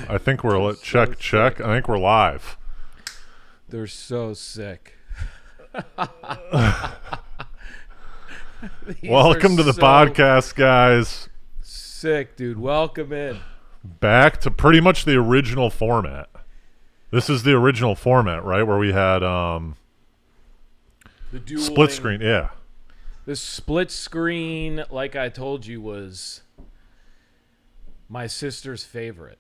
I think we're check. I think we're live. They're so sick. Welcome to the podcast, guys. Sick, dude. Welcome in. Back to pretty much the original format. This is the original format, right? Where we had The dueling, split screen. Yeah. The split screen, like I told you, was my sister's favorite.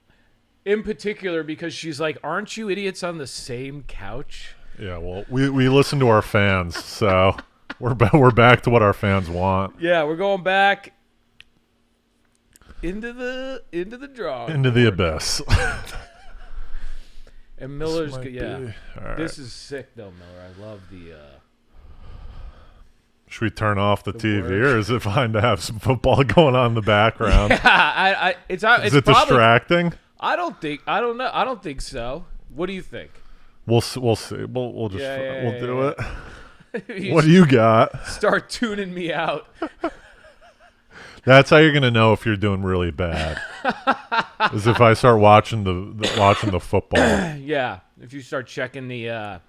In particular, because she's like, aren't you idiots on the same couch? Yeah, well, we listen to our fans, so we're back to what our fans want. Yeah, we're going back into the draw. Into the abyss. And Miller's This right. This is sick though, Miller. I love the Should we turn off the TV, work. or is it fine to have some football going on in the background? Yeah, it's Is it probably distracting? I don't know. I don't think so. What do you think? We'll see. We'll do it. You What do you got? start tuning me out. That's how you're gonna know if you're doing really bad. Is if I start watching the football. Yeah, if you start checking the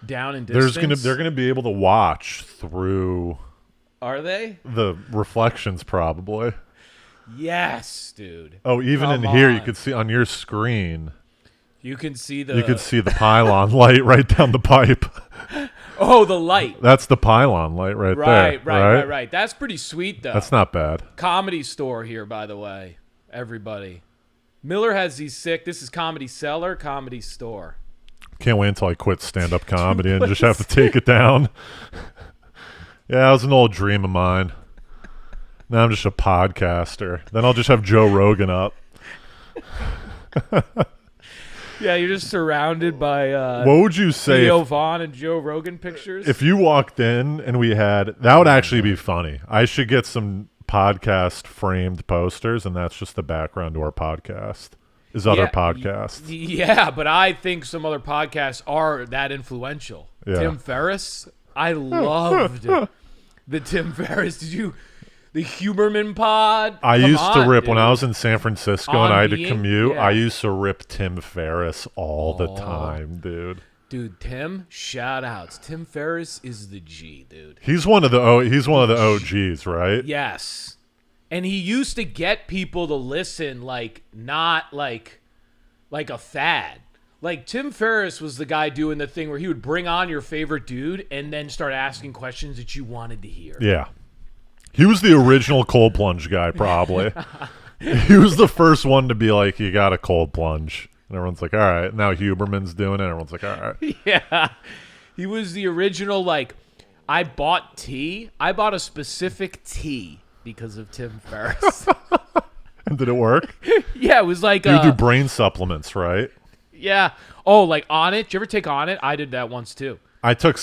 down and distance. They're gonna be able to watch through Are they? the reflections probably. Yes, dude. Oh, even Come in here you on. could see on your screen. You can see the. You could see the pylon light right down the pipe. Oh, the light. That's the pylon light right there. Right. That's pretty sweet though. That's not bad. Comedy Store here, by the way. Everybody. Miller has these sick. This is Comedy Cellar, Comedy Store. Can't wait until I quit stand-up comedy and just have to take it down. Yeah, that was an old dream of mine. Now I'm just a podcaster. Then I'll just have Joe Rogan up. Yeah, you're just surrounded by What would you say Theo Vaughn and Joe Rogan pictures. if you walked in and we had... That would actually be funny. I should get some podcast framed posters, and that's just the background to our podcast. Is other podcasts. Yeah, but I think some other podcasts are that influential. Yeah. Tim Ferris. I loved the Tim Ferris. Did you... The Huberman pod. I Come used to on, rip dude. when I was in San Francisco On and I had to being? commute. Yeah. I used to rip Tim Ferris all the time, dude. Dude, Tim, shout outs. Tim Ferris is the G, dude. He's one of the OGs, right? Yes. And he used to get people to listen not like a fad. Like Tim Ferris was the guy doing the thing where he would bring on your favorite dude and then start asking questions that you wanted to hear. Yeah. He was the original cold plunge guy, probably. He was the first one to be like, you got a cold plunge. And everyone's like, all right. Now Huberman's doing it. Everyone's like, all right. Yeah. He was the original, I bought tea. I bought a specific tea because of Tim Ferris. And did it work? Yeah, it was like... You do brain supplements, right? Yeah. Oh, like On It? Did you ever take On It? I did that once, too. I took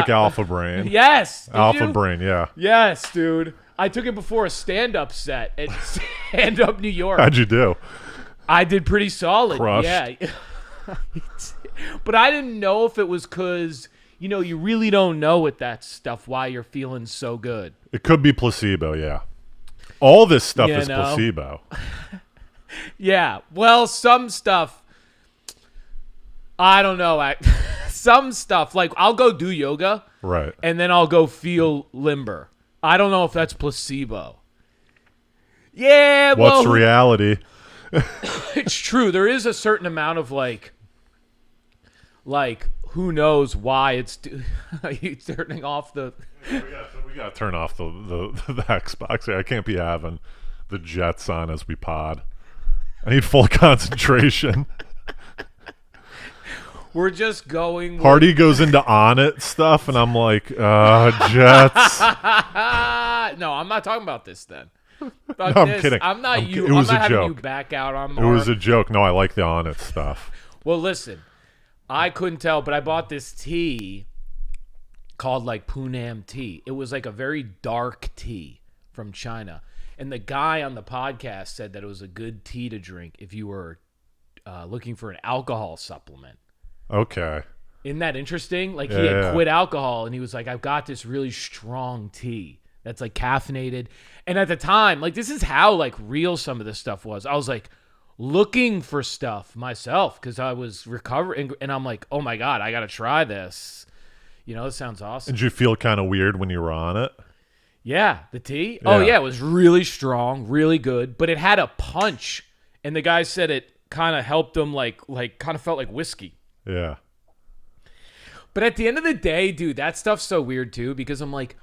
Alpha Brain. Yes. Did Alpha you? Brain, yeah. Yes, dude. I took it before a stand-up set at Stand-Up New York. How'd you do? I did pretty solid. Crushed. Yeah. But I didn't know if it was because, you really don't know with that stuff why you're feeling so good. It could be placebo, yeah. All this stuff is know? placebo. Yeah. Well, some stuff, I don't know. Some stuff, I'll go do yoga. Right. And then I'll go feel limber. I don't know if that's placebo. Yeah, What's reality? It's true. There is a certain amount of who knows why it's turning off the... We gotta turn off the Xbox. I can't be having the Jets on as we pod. I need full concentration. We're just going... Hardy goes into On It stuff, and I'm like, Jets. No, I'm not talking about this then. I'm kidding. I'm not It I'm was not a having joke. you back out on It Mark. was a joke. No, I like the On It stuff. Well, listen. I couldn't tell, but I bought this tea called Punam tea. It was a very dark tea from China. And the guy on the podcast said that it was a good tea to drink if you were looking for an alcohol supplement. Okay. Isn't that interesting? He Yeah. had quit alcohol, and he was like, I've got this really strong tea that's caffeinated. And at the time, this is how real some of this stuff was. I was like, looking for stuff myself because I was recovering, and I'm like, oh my God, I got to try this. You know, it sounds awesome. Did you feel kind of weird when you were on it? Yeah, the tea? Yeah. Oh, yeah, it was really strong, really good, but it had a punch, and the guy said it kind of helped him, like kind of felt like whiskey. Yeah. But at the end of the day, dude, that stuff's so weird, too, because I'm like,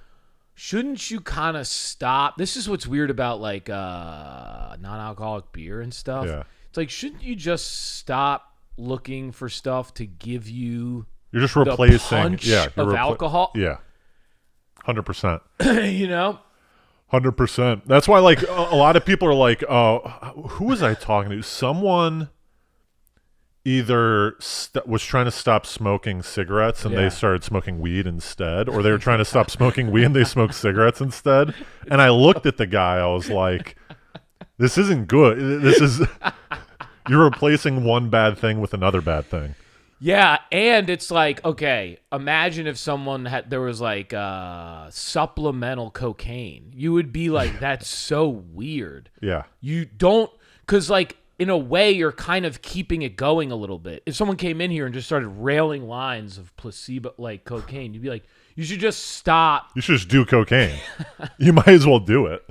shouldn't you kind of stop? This is what's weird about, like, non-alcoholic beer and stuff. Yeah. It's like, shouldn't you just stop looking for stuff to give you You're just replacing the punch of alcohol? Yeah. 100%. You know? 100%. That's why, like, a lot of people are like, oh, who was I talking to? Someone either was trying to stop smoking cigarettes and they started smoking weed instead, or they were trying to stop smoking weed and they smoked cigarettes instead. And I looked at the guy. I was like, this isn't good. This is you're replacing one bad thing with another bad thing. Yeah, and it's like, okay, imagine if someone there was like supplemental cocaine. You would be like, that's so weird. Yeah. You don't, because like in a way you're kind of keeping it going a little bit. If someone came in here and just started railing lines of placebo, like cocaine, you'd be like, you should just stop. You should just do cocaine. You might as well do it.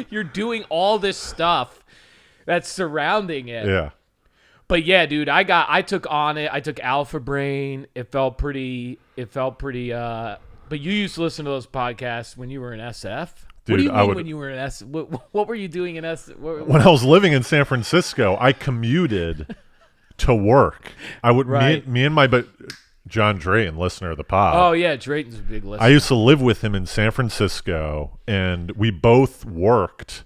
You're doing all this stuff that's surrounding it. Yeah. But yeah, dude, I took on it. I took Alpha Brain. It felt pretty, but you used to listen to those podcasts when you were in SF? Dude, what do you mean when you were in SF? What were you doing in SF? When I was living in San Francisco, I commuted to work. I would, me and my John Drayton, listener of the pod. Oh yeah, Drayton's a big listener. I used to live with him in San Francisco, and we both worked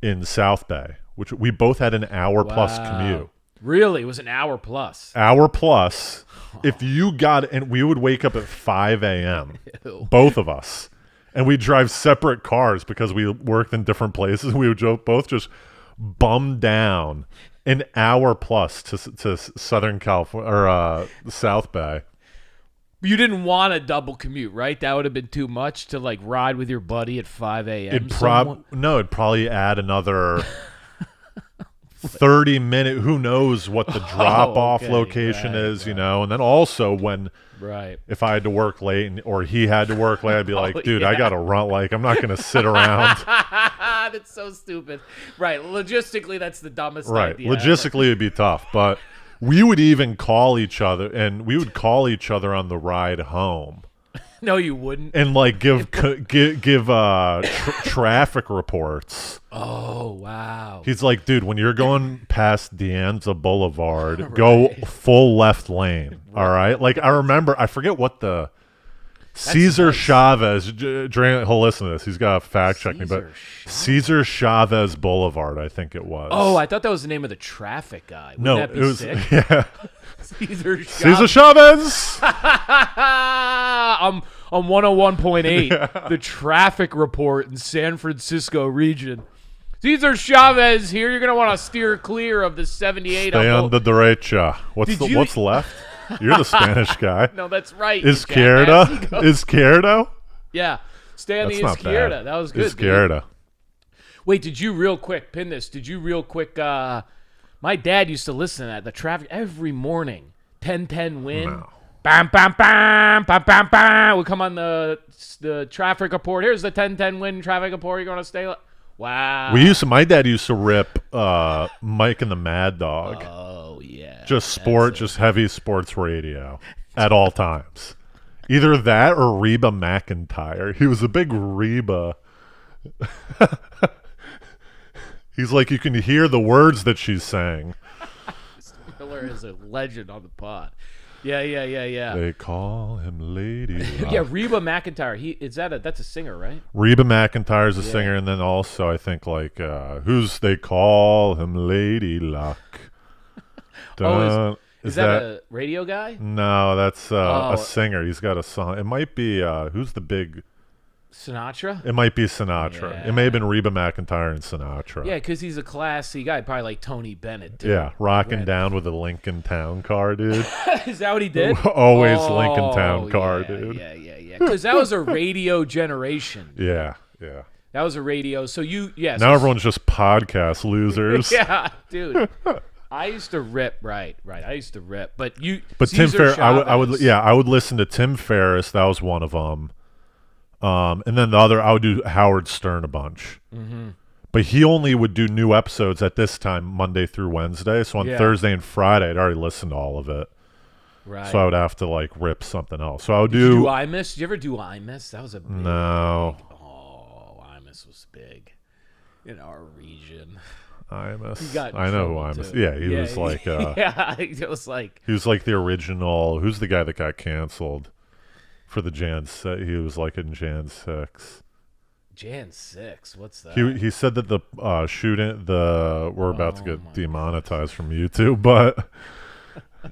in South Bay, which we both had an hour plus commute. Really? It was an hour plus? Hour plus. If you got, and we would wake up at 5 a.m., both of us, and we'd drive separate cars because we worked in different places. We would both just bum down an hour plus to Southern California, or South Bay. You didn't want a double commute, right? That would have been too much to like ride with your buddy at 5 a.m. It'd probably add another 30 minute. Who knows what the drop off location is, you know? And then also when, if I had to work late or he had to work late, I'd be like, dude, I got to run. Like, I'm not going to sit around. That's so stupid. Right. Logistically, that's the dumbest idea. Logistically, it'd be tough, but we would even call each other, and we would call each other on the ride home. No, you wouldn't. And like give traffic reports. Oh, wow. He's like, dude, when you're going past Dianza Boulevard, go full left lane. All right. Like I remember, I forget what the Cesar Chavez. He'll listen to this. He's got to fact check me, but Cesar Chavez Boulevard, I think it was. Oh, I thought that was the name of the traffic guy. Wouldn't that be sick? Yeah. Cesar Chavez. I'm on 101.8, the traffic report in San Francisco region. Cesar Chavez here. You're going to want to steer clear of the 78. Stay on the derecha. What's left? You're the Spanish guy. No, that's right. Izquierda? Yeah. Stay on the Izquierda. That was good. Izquierda. Wait, did you real quick, pin this, my dad used to listen to that, the traffic, every morning, 10-10 win. No. Bam, bam, bam, bam, bam, bam. Would come on the traffic report. Here's the 10-10 win traffic report. You're going to stay. Wow. My dad used to rip Mike and the Mad Dog. Oh, yeah. Just heavy sports radio at all times. Either that or Reba McEntire. He was a big Reba. He's like, you can hear the words that she's saying. Miller is a legend on the pod. Yeah. They call him Lady Luck. Yeah, Reba McEntire. That's a singer, right? Reba McEntire's a singer, and then also I think like they call him Lady Luck. Is that a radio guy? No, that's a singer. He's got a song. It might be who's the big Sinatra? It might be Sinatra. Yeah. It may have been Reba McEntire and Sinatra. Yeah, because he's a classy guy, probably like Tony Bennett, too. Yeah, rocking down with a Lincoln Town car, dude. Is that what he did? Always Lincoln Town car, dude. Yeah. Because that was a radio generation. Yeah. That was a radio. So Now everyone's just podcast losers. Yeah, dude. I used to rip, right. I used to rip, but Tim Ferriss, I would listen to Tim Ferriss. That was one of them. And then the other, I would do Howard Stern a bunch. Mm-hmm. But he only would do new episodes at this time, Monday through Wednesday. So on Thursday and Friday, I'd already listened to all of it. Right. So I would have to like rip something else. So I would Did you do IMUS? Did you ever do IMUS? That was a big. No. IMUS was big in our region. IMUS. I know who IMUS. Yeah, he was like. It was like. He was like the original. Who's the guy that got canceled for the Jan? He was like in Jan 6. Jan 6. What's that? He said that the shooting we're about to get demonetized from YouTube, but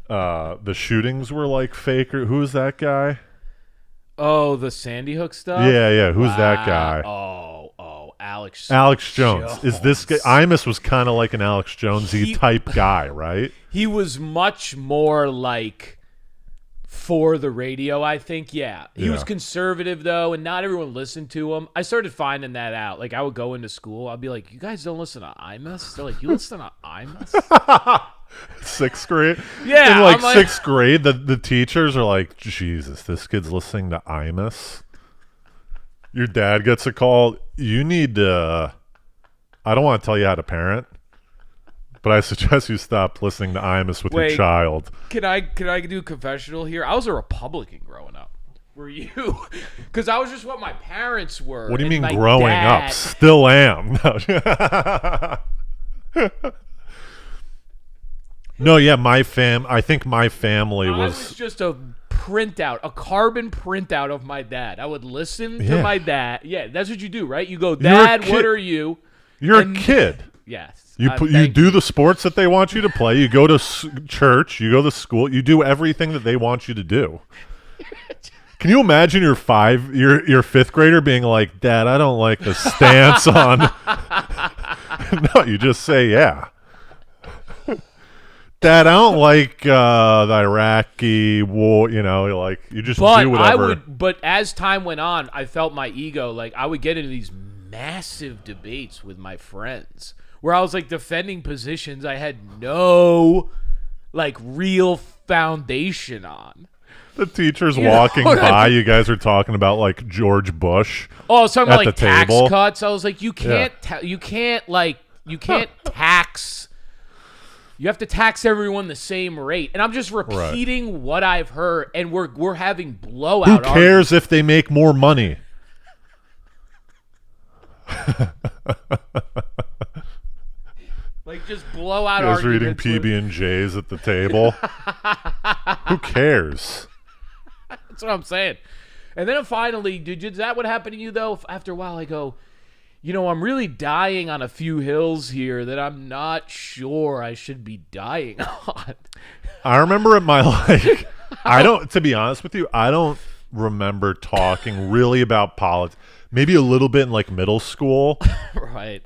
the shootings were like fake. Who is that guy? Oh, the Sandy Hook stuff. Yeah. Who's that guy? Oh, Alex Jones. Is this guy? Imus was kind of like an Alex Jonesy type guy, right? He was much more like for the radio, I think. Yeah. He was conservative though, and not everyone listened to him. I started finding that out. Like I would go into school, I'd be like, "You guys don't listen to Imus?" They're like, "You listen to Imus?" Sixth grade? Yeah. In like sixth grade, the teachers are like, Jesus, this kid's listening to Imus. Your dad gets a call. You need to, I don't want to tell you how to parent, but I suggest you stop listening to Imus with your child. Can I do a confessional here? I was a Republican growing up. Were you? Because I was just what my parents were. What do you mean growing up? Still am. No, yeah, I think my family was just a printout, a carbon printout of my dad. I would listen to my dad. Yeah, that's what you do, right? You go, Dad, what are you? You're a kid. Yes. You do the sports that they want you to play. You go to church. You go to school. You do everything that they want you to do. Can you imagine your fifth grader being like, Dad, I don't like the stance on. No, you just say, yeah. Dad, I don't like the Iraqi war, like you just do whatever. But as time went on, I felt my ego, like I would get into these massive debates with my friends where I was like defending positions I had no like real foundation on. The teacher's walking by, you guys are talking about like George Bush. Oh, I was talking about like tax cuts. I was like, you can't tax. You have to tax everyone the same rate. And I'm just repeating what I've heard, and we're having blowout arguments. Who cares if they make more money? Like just blowout arguments. You guys arguments. reading PB&Js at the table? Who cares? That's what I'm saying. And then finally, is that what happened to you, though? After a while, I go, I'm really dying on a few hills here that I'm not sure I should be dying on. I remember to be honest with you, I don't remember talking really about politics. Maybe a little bit in like middle school. Right.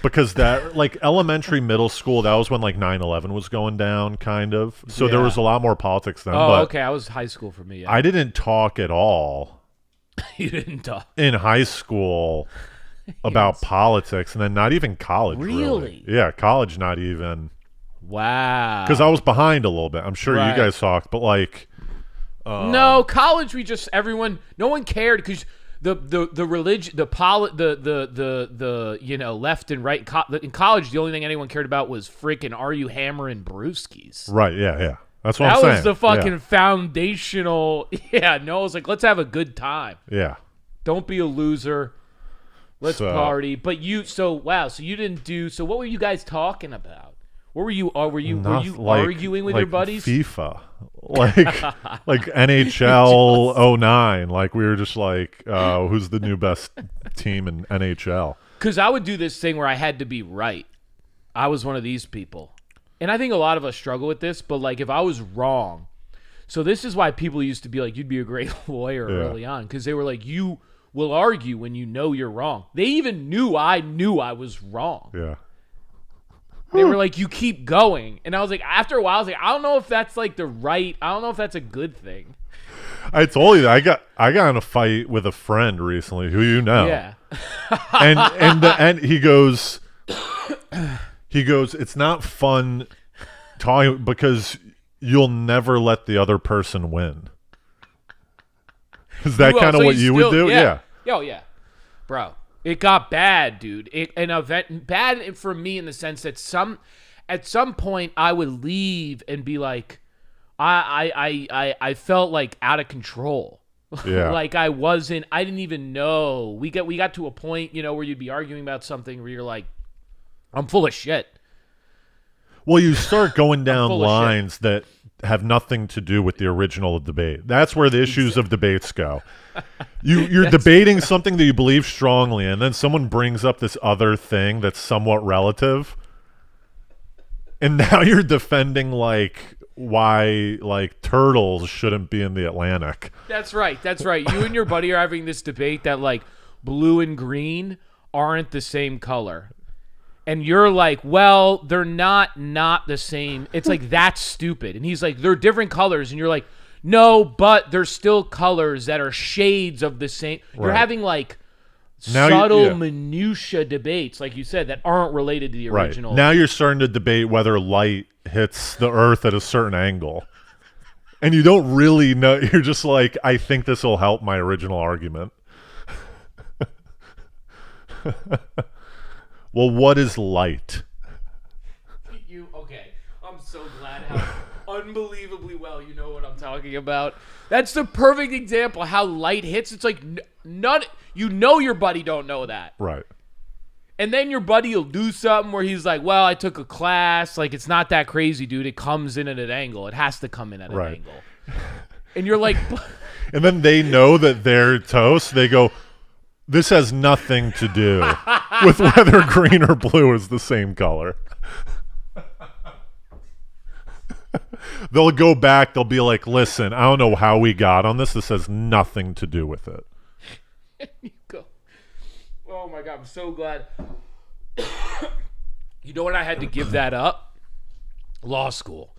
Because that, like elementary, middle school, that was when like 9/11 was going down, kind of. So there was a lot more politics then. Oh, okay. I was high school for me. Yeah. I didn't talk at all. You didn't talk? In high school. About politics, and then not even college. Really? Yeah, college, not even. Wow. Because I was behind a little bit. I'm sure you guys talked, but like. No, college. No one cared because the religion, the left and right. In college, the only thing anyone cared about was freaking are you hammering brewskis? Right. Yeah. That's what I'm saying. That was the fucking foundational. Yeah. No, it was like let's have a good time. Yeah. Don't be a loser. Let's party. But so you didn't do. So what were you guys talking about? What were you? Were you arguing with your buddies? FIFA, like NHL 09. Like we were just like, who's the new best team in NHL? Because I would do this thing where I had to be right. I was one of these people, and I think a lot of us struggle with this. But like, if I was wrong, so this is why people used to be like, you'd be a great lawyer early on because they were like, you will argue when you know you're wrong. They even knew I was wrong. Yeah. They were like, you keep going. And I was like, after a while, I was like, I don't know if that's like I don't know if that's a good thing. I told you that I got in a fight with a friend recently who you know. Yeah. and he goes, it's not fun talking because you'll never let the other person win. Is that kind of what you would do? Yeah. Oh yeah, bro. It got bad, dude. Bad for me in the sense that at some point I would leave and be like, I felt like out of control. Yeah. Like I didn't even know. We got to a point, where you'd be arguing about something where you're like, I'm full of shit. Well, you start going down lines that have nothing to do with the original debate. That's where the issues of debates go. You're debating something that you believe strongly, and then someone brings up this other thing that's somewhat relative, and now you're defending why turtles shouldn't be in the Atlantic. That's right. You and your buddy are having this debate that blue and green aren't the same color. And you're like, well, they're not the same. It's like, that's stupid. And he's like, they're different colors. And you're like, no, but there's still colors that are shades of the same. You're having subtle minutia debates, like you said, that aren't related to the original. Right. Now you're starting to debate whether light hits the earth at a certain angle. And you don't really know. You're just like, I think this will help my original argument. Well, what is light? Okay. I'm so glad how unbelievably well you know what I'm talking about. That's the perfect example of how light hits. It's like your buddy don't know that. Right. And then your buddy will do something where he's like, well, I took a class. It's not that crazy, dude. It comes in at an angle. It has to come in at an angle. And you're like... And then they know that they're toast. They go... This has nothing to do with whether green or blue is the same color. They'll go back. They'll be like, listen, I don't know how we got on this. This has nothing to do with it. You go. Oh, my God. I'm so glad. You know when I had to give that up? Law school.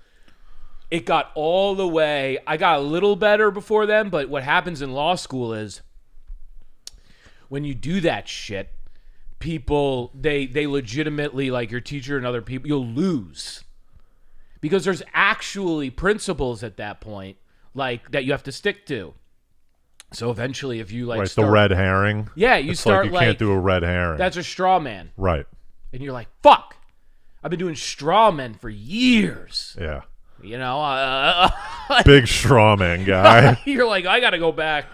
It got all the way. I got a little better before then, but what happens in law school is when you do that shit, people, they legitimately, your teacher and other people, you'll lose. Because there's actually principles at that point, that you have to stick to. So eventually, if you, the red herring. Yeah, you start, you can't do a red herring. That's a straw man. Right. And you're like, fuck. I've been doing straw men for years. Yeah. Big straw man guy. You're like, I got to go back.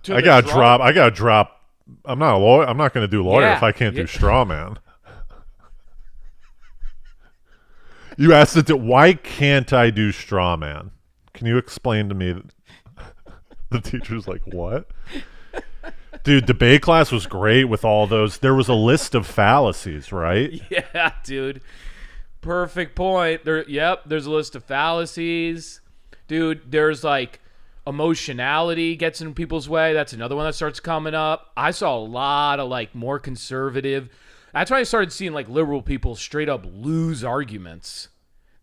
I gotta drop. I'm not a lawyer. I'm not going to do lawyer if I can't do straw man. You asked it. Why can't I do straw man? Can you explain to me? The teacher's like, what? Dude, debate class was great with all those. There was a list of fallacies, right? Yeah, dude. Perfect point. There's a list of fallacies. Dude, there's emotionality gets in people's way. That's another one that starts coming up. I saw a lot of more conservative. That's why I started seeing liberal people straight up lose arguments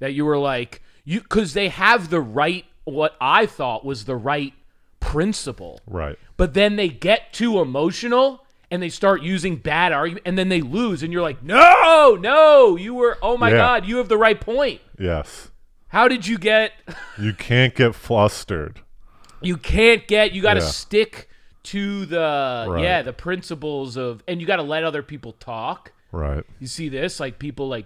that you were because they have the right, what I thought was the right principle. Right. But then they get too emotional and they start using bad argument and then they lose and you're like, no, you were, oh my God, you have the right point. Yes. How did you get? You can't get flustered. You got to stick to the principles of, and you got to let other people talk. Right. You see this, people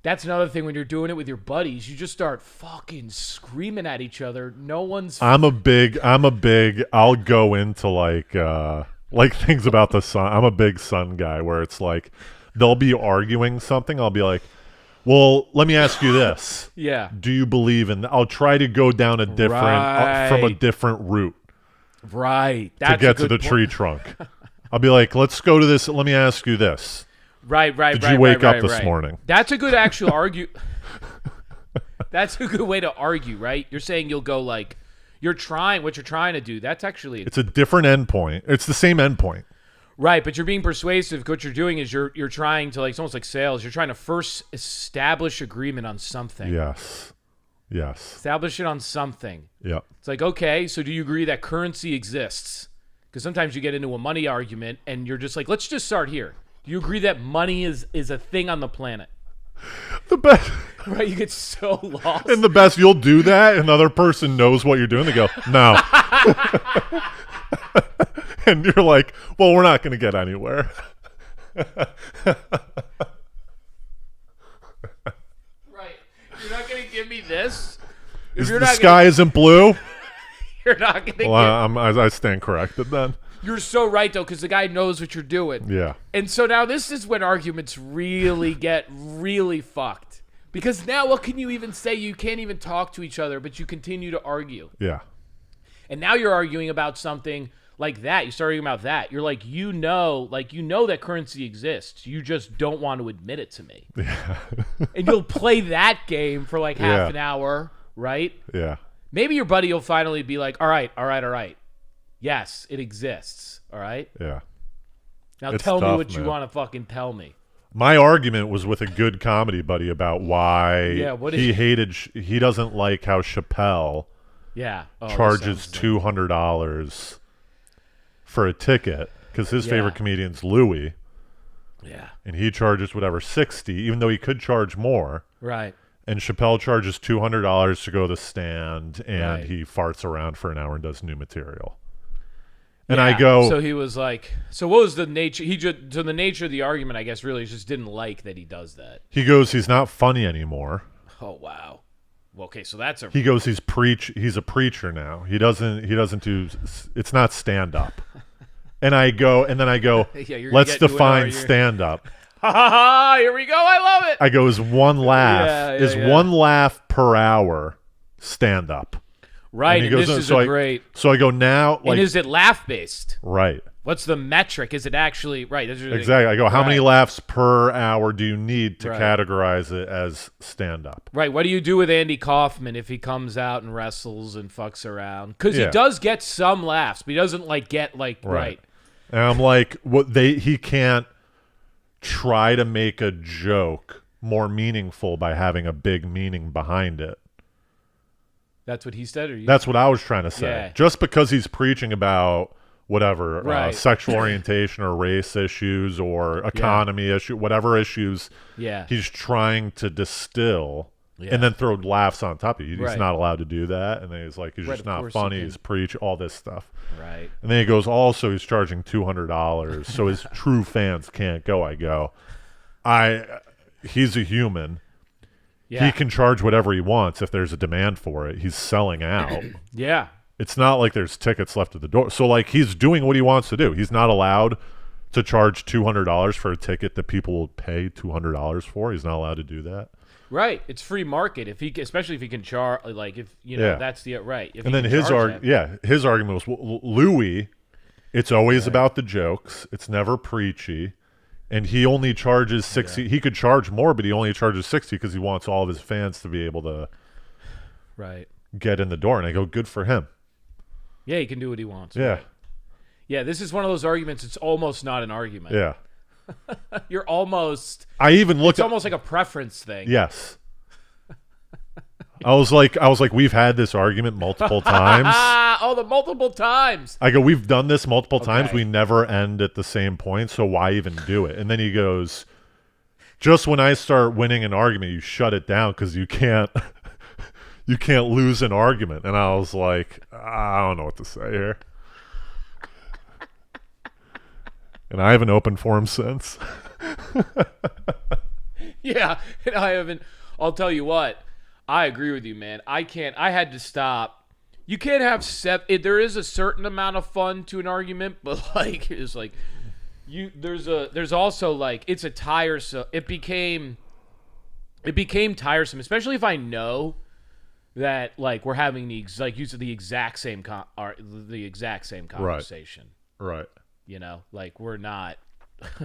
that's another thing when you're doing it with your buddies, you just start fucking screaming at each other. No one's. I'm a big, I'll go into things about the sun. I'm a big sun guy where it's they'll be arguing something. I'll be like, well, let me ask you this. Yeah. Do you believe in? I'll try to go down a different from a different route. Right. To get to the tree trunk. I'll be like, let's go to this. Let me ask you this. Right. Did you wake up this morning? That's a good actual argue. That's a good way to argue, right? You're saying you'll go what you're trying to do. That's actually it's a different endpoint. It's the same endpoint. Right, but you're being persuasive. What you're doing is you're trying to it's almost like sales. You're trying to first establish agreement on something. Yes. Yes. Establish it on something. Yeah. It's like, okay, so do you agree that currency exists? Because sometimes you get into a money argument and you're just like, let's just start here. Do you agree that money is a thing on the planet? The best. Right? You get so lost. And the best, you'll do that, and the other person knows what you're doing. They go, no. And you're like, well, we're not going to get anywhere. Right. You're not going to give me this? Is the sky isn't blue? You're not going to Well, I stand corrected then. You're so right, though, because the guy knows what you're doing. Yeah. And so now this is when arguments really get really fucked. Because now what can you even say? You can't even talk to each other, but you continue to argue. Yeah. And now you're arguing about something like that. You start arguing about that. You're like, you know that currency exists. You just don't want to admit it to me. Yeah. And you'll play that game for like half an hour, right? Yeah. Maybe your buddy will finally be like, all right. Yes, it exists. All right? Yeah. Now It's tell me tough, what you man. want to fucking tell me. My argument was with a good comedy buddy about why he doesn't like how Chappelle charges $200 for a ticket because his favorite comedian's Louis. Yeah. And he charges whatever, $60, even though he could charge more. Right. And Chappelle charges $200 to go to the stand, and he farts around for an hour and does new material. And I go... So he was like... So what was the nature... So the nature of the argument, I guess, really just didn't like that he does that. He goes, he's not funny anymore. Oh, wow. Well, okay, so that's a... He goes, he's a preacher now. He doesn't do... It's not stand-up. And then I go, let's define stand-up. Ha ha ha! Here we go. I love it. I go, is one laugh one laugh per hour stand up? Right. And goes, this is great. So I go now. Like, and is it laugh based? Right. What's the metric? Is it actually right? Exactly. I go, how many laughs per hour do you need to categorize it as stand up? Right. What do you do with Andy Kaufman if he comes out and wrestles and fucks around? Because he does get some laughs, but he doesn't get right. And I'm like, he can't try to make a joke more meaningful by having a big meaning behind it. That's what he said? That's what I was trying to say. Yeah. Just because he's preaching about whatever, sexual orientation or race issues or economy issue, whatever issues he's trying to distill and then throw laughs on top of it. He's not allowed to do that. And then he's like, he's just not funny. He's preach all this stuff. Right. And then he goes, also, he's charging $200, so his true fans can't go. I go, he's a human. Yeah. He can charge whatever he wants if there's a demand for it. He's selling out. Yeah. It's not like there's tickets left at the door. So, like, he's doing what he wants to do. He's not allowed to charge $200 for a ticket that people will pay $200 for. He's not allowed to do that. Right, it's free market. Especially if he can charge, like if that's the right. And then his argument was, well, Louis, it's always about the jokes. It's never preachy, and he only charges $60. He could charge more, but he only charges $60 because he wants all of his fans to be able to get in the door. And I go, good for him. Yeah, he can do what he wants. Yeah, yeah. This is one of those arguments. It's almost not an argument. Yeah. You're almost. I even looked. It's almost like a preference thing. Yes. I was like, we've had this argument multiple times. Oh, the multiple times. I go, we've done this multiple times. We never end at the same point, so why even do it? And then he goes, just when I start winning an argument, you shut it down because you can't lose an argument. And I was like, I don't know what to say here. And I haven't opened for him since. Yeah, and I haven't. I'll tell you what. I agree with you, man. I had to stop. You can't have there is a certain amount of fun to an argument, but like it's like there's also like it's a tiresome. It became tiresome, especially if I know that like we're having the exact same conversation. Right. You know, like we're not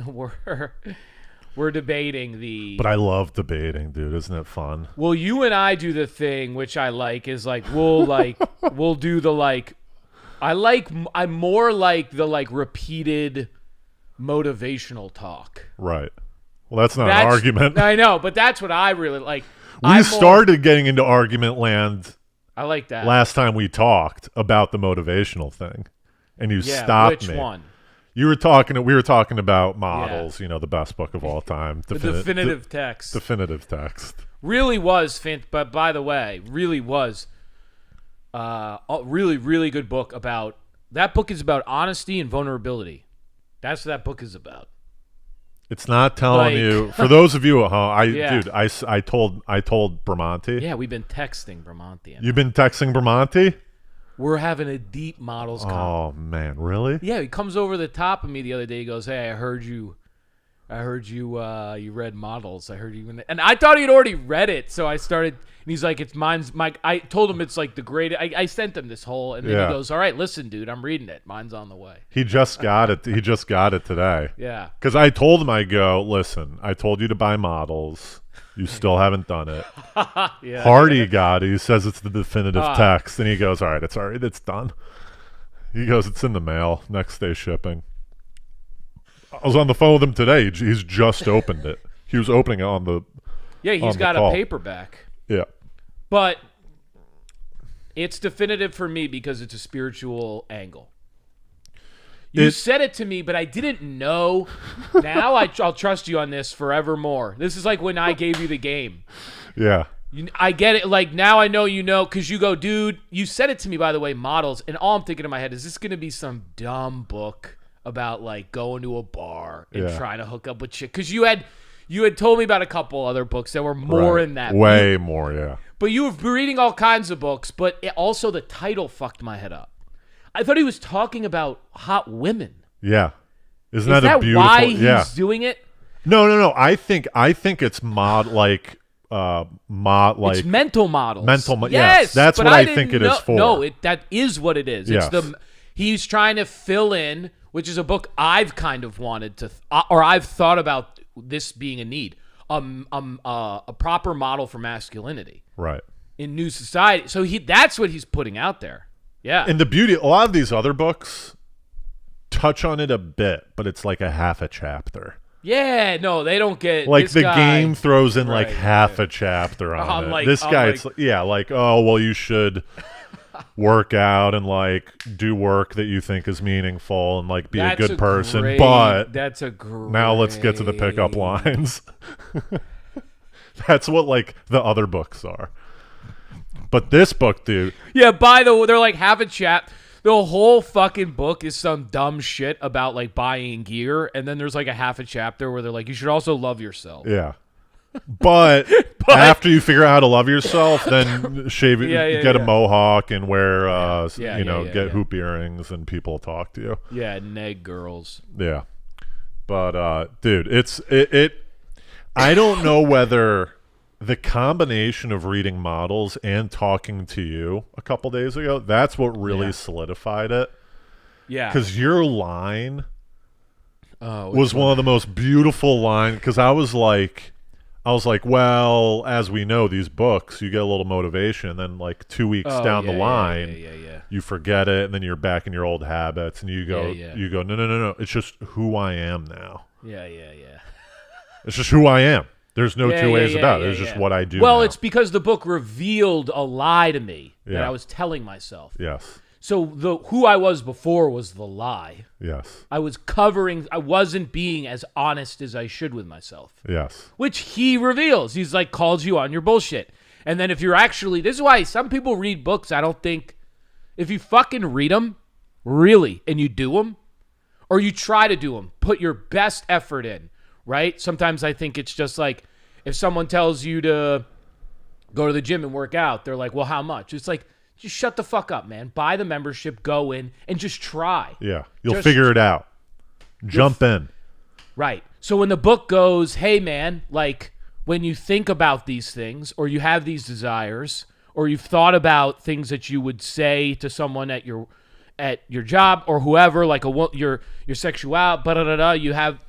we're debating the. But I love debating, dude. Isn't it fun? Well, you and I do the thing which I like is like we'll do the like. I'm more like the like repeated motivational talk. Right. Well, that's not an argument. I know, but that's what I really like. We started getting into argument land. I like that. Last time we talked about the motivational thing, and you stopped me. Which one? We were talking about Models, the best book of all time. The definitive text. Definitive text. Really was, but by the way, really was a really, really good book about, that book is about honesty and vulnerability. That's what that book is about. It's not telling you, for those of you at home, I told Bramante. Yeah, we've been texting Bramante. You've been texting Bramante? We're having a deep Models Oh man, really? Yeah, he comes over the top of me the other day. He goes, "Hey, I heard you you read Models. I heard you," and I thought he'd already read it. So I started, and he's like, mine's Mike. I told him it's like the greatest. I sent him this whole, and then he goes, "All right, listen, dude, I'm reading it. Mine's on the way." He just got it. He just got it today. Yeah. Because I told him, I go, "Listen, I told you to buy Models. You still haven't done it." Yeah. Hardy got it. He says it's the definitive text, and he goes, "All right, it's done." He goes, "It's in the mail. Next day shipping." I was on the phone with him today. He's just opened it. He was opening it on the. Yeah, he's got a paperback. Yeah. But it's definitive for me because it's a spiritual angle. You said it to me, but I didn't know. Now I'll trust you on this forevermore. This is like when I gave you the game. Yeah. I get it. Like, now I know because you go, dude, you said it to me, by the way, Models. And all I'm thinking in my head is, this going to be some dumb book about, like, going to a bar and trying to hook up with chick. Because you had told me about a couple other books that were more in that. Way more, yeah. But you were reading all kinds of books, but also the title fucked my head up. I thought he was talking about hot women. Yeah. Isn't that a beautiful... why he's doing it? No. I think it's it's mental models. Yes, that's what I think it is for. No, that is what it is. Yes. It's he's trying to fill in, which is a book I've kind of wanted to, or I've thought about this being a need, a proper model for masculinity, right, in new society. So that's what he's putting out there. Yeah, and the beauty, a lot of these other books touch on it a bit, but it's like a half a chapter. Yeah, no, they don't get like the game throws in like half a chapter on it. This guy, it's like, oh well, you should work out and like do work that you think is meaningful and like be a good person. But now let's get to the pickup lines. That's what like the other books are. But this book, dude. Yeah, they're like half a chapter. The whole fucking book is some dumb shit about like buying gear, and then there's like a half a chapter where they're like, you should also love yourself. Yeah. But after you figure out how to love yourself, then shave it, get a mohawk and wear get hoop earrings and people talk to you. Yeah, neg girls. Yeah. But dude, I don't know whether the combination of reading Models and talking to you a couple days ago, that's what really solidified it. Yeah. Because your line was one of the most beautiful lines, because I was like, well, as we know, these books, you get a little motivation, and then like 2 weeks down the line, you forget it, and then you're back in your old habits, and you go, no, it's just who I am now. Yeah. It's just who I am. There's no two ways about it. It's just what I do. Well, now. It's because the book revealed a lie to me that I was telling myself. Yes. So who I was before was the lie. Yes. I wasn't being as honest as I should with myself. Yes. Which he reveals. He's like, calls you on your bullshit. And then if you're actually, this is why some people read books, I don't think, if you fucking read them, really, and you do them, or you try to do them, put your best effort in. Right? Sometimes I think it's just like, if someone tells you to go to the gym and work out, they're like, well, how much? It's like, just shut the fuck up, man. Buy the membership, go in, and just try. Yeah. You'll figure it out. Jump in. Right. So when the book goes, hey, man, like when you think about these things, or you have these desires, or you've thought about things that you would say to someone at your job or whoever, like your sexuality, you have,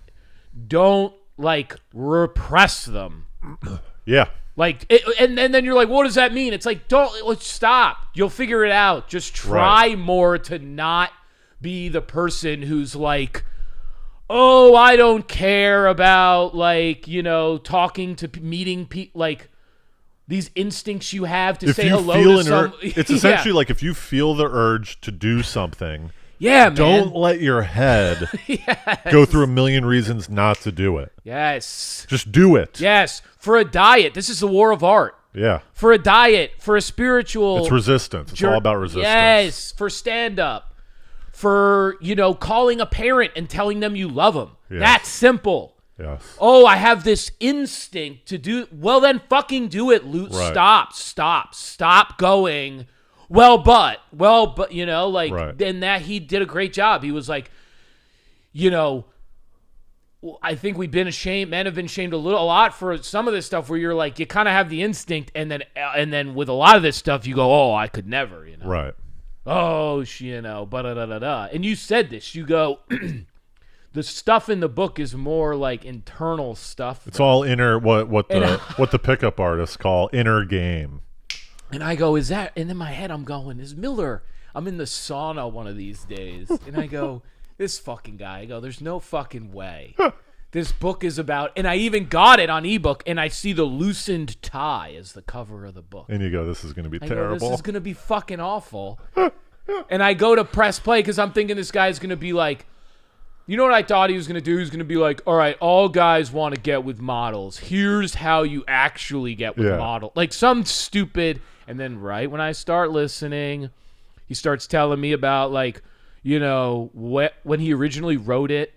don't like repress them. Yeah. Like, and then you're like, what does that mean? It's like, let's stop. You'll figure it out. Just try more to not be the person who's like, oh, I don't care about like, talking to meeting people. Like, these instincts you have to if say you hello feel to some. it's essentially like if you feel the urge to do something, yeah, man. Don't let your head go through a million reasons not to do it. Yes. Just do it. Yes. For a diet, this is the war of art. Yeah. For a diet, for a spiritual. It's resistance. It's all about resistance. Yes. For stand-up. For, calling a parent and telling them you love them. Yes. That's simple. Yes. Oh, I have this instinct to do. Well, then fucking do it, Luke. Right. Stop going. Well, but, right. then that he did a great job. He was like, I think men have been shamed a lot for some of this stuff where you're like, you kind of have the instinct, and then with a lot of this stuff, you go, oh, I could never, Right. Oh, da. And you said this, you go, the stuff in the book is more like internal stuff. It's all inner, what the pickup artists call inner game. And I go, is that? And in my head, I'm going, is Miller? I'm in the sauna one of these days. And I go, this fucking guy. I go, there's no fucking way. This book is about, and I even got it on ebook, and I see the loosened tie as the cover of the book. And you go, this is going to be terrible. This is going to be fucking awful. And I go to press play because I'm thinking this guy's going to be like, you know what I thought he was going to do? He was going to be like, all right, all guys want to get with models. Here's how you actually get with models. Like some stupid, and then right when I start listening, he starts telling me about like, when he originally wrote it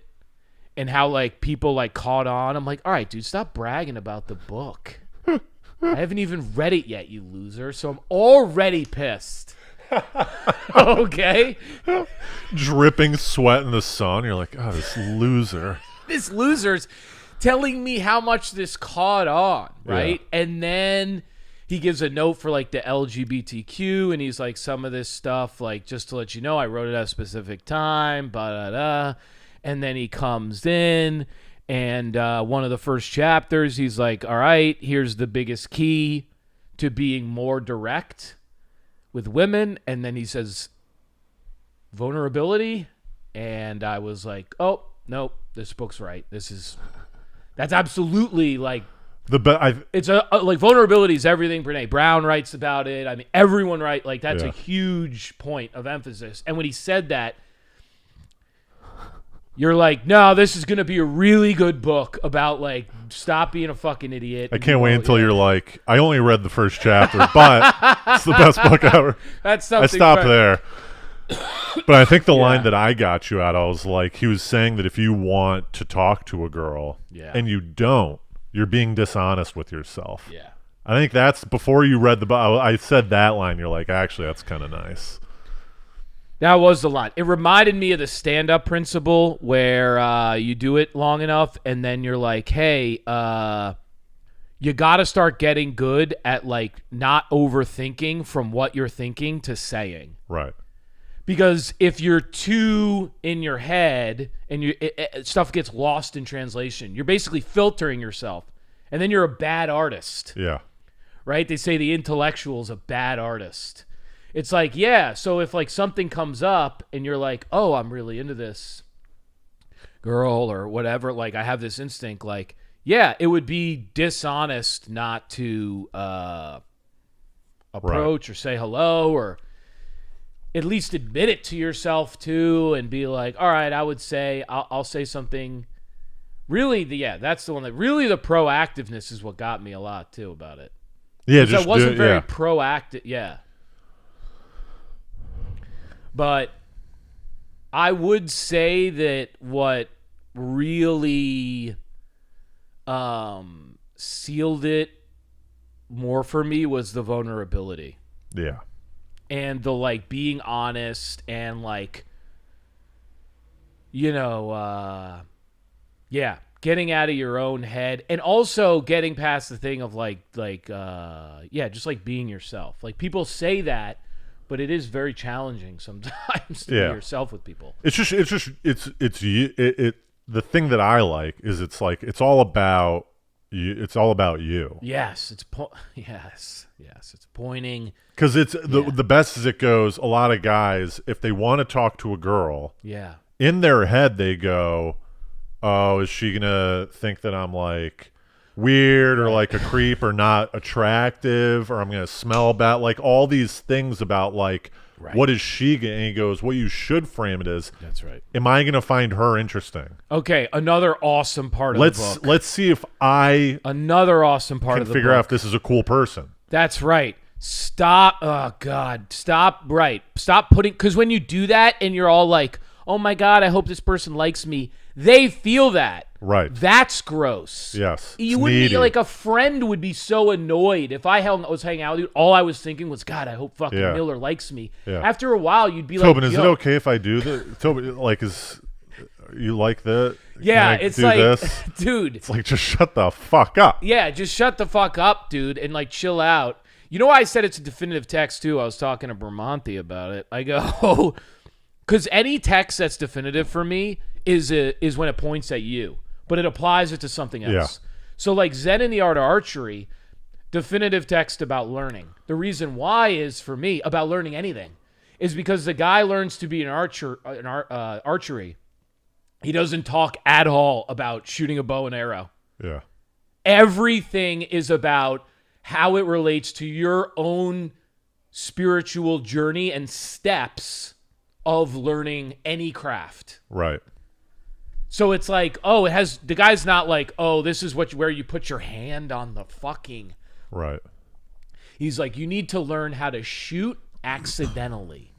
and how like people like caught on. I'm like, all right, dude, stop bragging about the book. I haven't even read it yet, you loser. So I'm already pissed. Okay. Dripping sweat in the sun. You're like, oh, this loser. This loser's telling me how much this caught on, right? Yeah. And then he gives a note for like the LGBTQ, and he's like, some of this stuff, like, just to let you know, I wrote it at a specific time, ba-da-da. And then he comes in, and one of the first chapters, he's like, all right, here's the biggest key to being more direct with women. And then he says vulnerability, and I was like, oh nope, this book's right. That's absolutely like it's like vulnerability is everything. Brene Brown writes about it. I mean, everyone like that's a huge point of emphasis. And when he said that, you're like, no, this is going to be a really good book about like stop being a fucking idiot. I can't wait until you're like, I only read the first chapter, but it's the best book ever. That's something. I stopped there. But I think the line that I got you at, I was like, he was saying that if you want to talk to a girl and you don't, you're being dishonest with yourself. Yeah. I think that's before you read the book. I said that line. You're like, actually, that's kind of nice. That was the line. It reminded me of the stand-up principle where you do it long enough and then you're like, hey, you got to start getting good at like not overthinking from what you're thinking to saying. Right. Because if you're too in your head and stuff gets lost in translation, you're basically filtering yourself. And then you're a bad artist. Yeah. Right? They say the intellectual's a bad artist. It's like, so if like something comes up and you're like, oh, I'm really into this girl or whatever, like I have this instinct, like, it would be dishonest not to approach or say hello or at least admit it to yourself too and be like, all right, I would say, I'll say something. Really, that's the one that really the proactiveness is what got me a lot too about it. Yeah, just I wasn't very proactive. Yeah. But I would say that what really sealed it more for me was the vulnerability. Yeah. And the like being honest and like, getting out of your own head and also getting past the thing of just like being yourself. Like people say that, but it is very challenging sometimes to be yourself with people. It's you. The thing that I like is it's all about you. It's all about you. Yes, it's pointing. Because it's the best as it goes. A lot of guys, if they want to talk to a girl, in their head they go, "Oh, is she gonna think that I'm like weird or like a creep or not attractive or I'm going to smell bad. Like all these things about like, what is she getting? And he goes, what you should frame it is, that's right. Am I going to find her interesting? Okay, another awesome part of the book. Let's see if I another awesome part can of the figure book. out if this is a cool person. That's right. Stop. Oh, God. Stop. Right. Stop putting. Because when you do that and you're all like, oh, my God, I hope this person likes me. They feel that. Right. That's gross. Yes. You wouldn't be like a friend would be so annoyed. If I was hanging out with you, all I was thinking was, God, I hope fucking Miller likes me. Yeah. After a while, you'd be Tobin, like, is it okay if I do this? Tobin, like, you like that? Yeah, it's like, this? Dude. It's like, just shut the fuck up. Yeah, just shut the fuck up, dude, and like chill out. You know why I said it's a definitive text, too? I was talking to Bramante about it. I go, because any text that's definitive for me is when it points at you, but it applies it to something else. Yeah. So like Zen in the Art of Archery, definitive text about learning. The reason why is, for me, about learning anything, is because the guy learns to be an archery. He doesn't talk at all about shooting a bow and arrow. Yeah. Everything is about how it relates to your own spiritual journey and steps of learning any craft. Right. So it's like, oh, it has, the guy's not like, oh, this is where you put your hand on the fucking. Right. He's like, you need to learn how to shoot accidentally.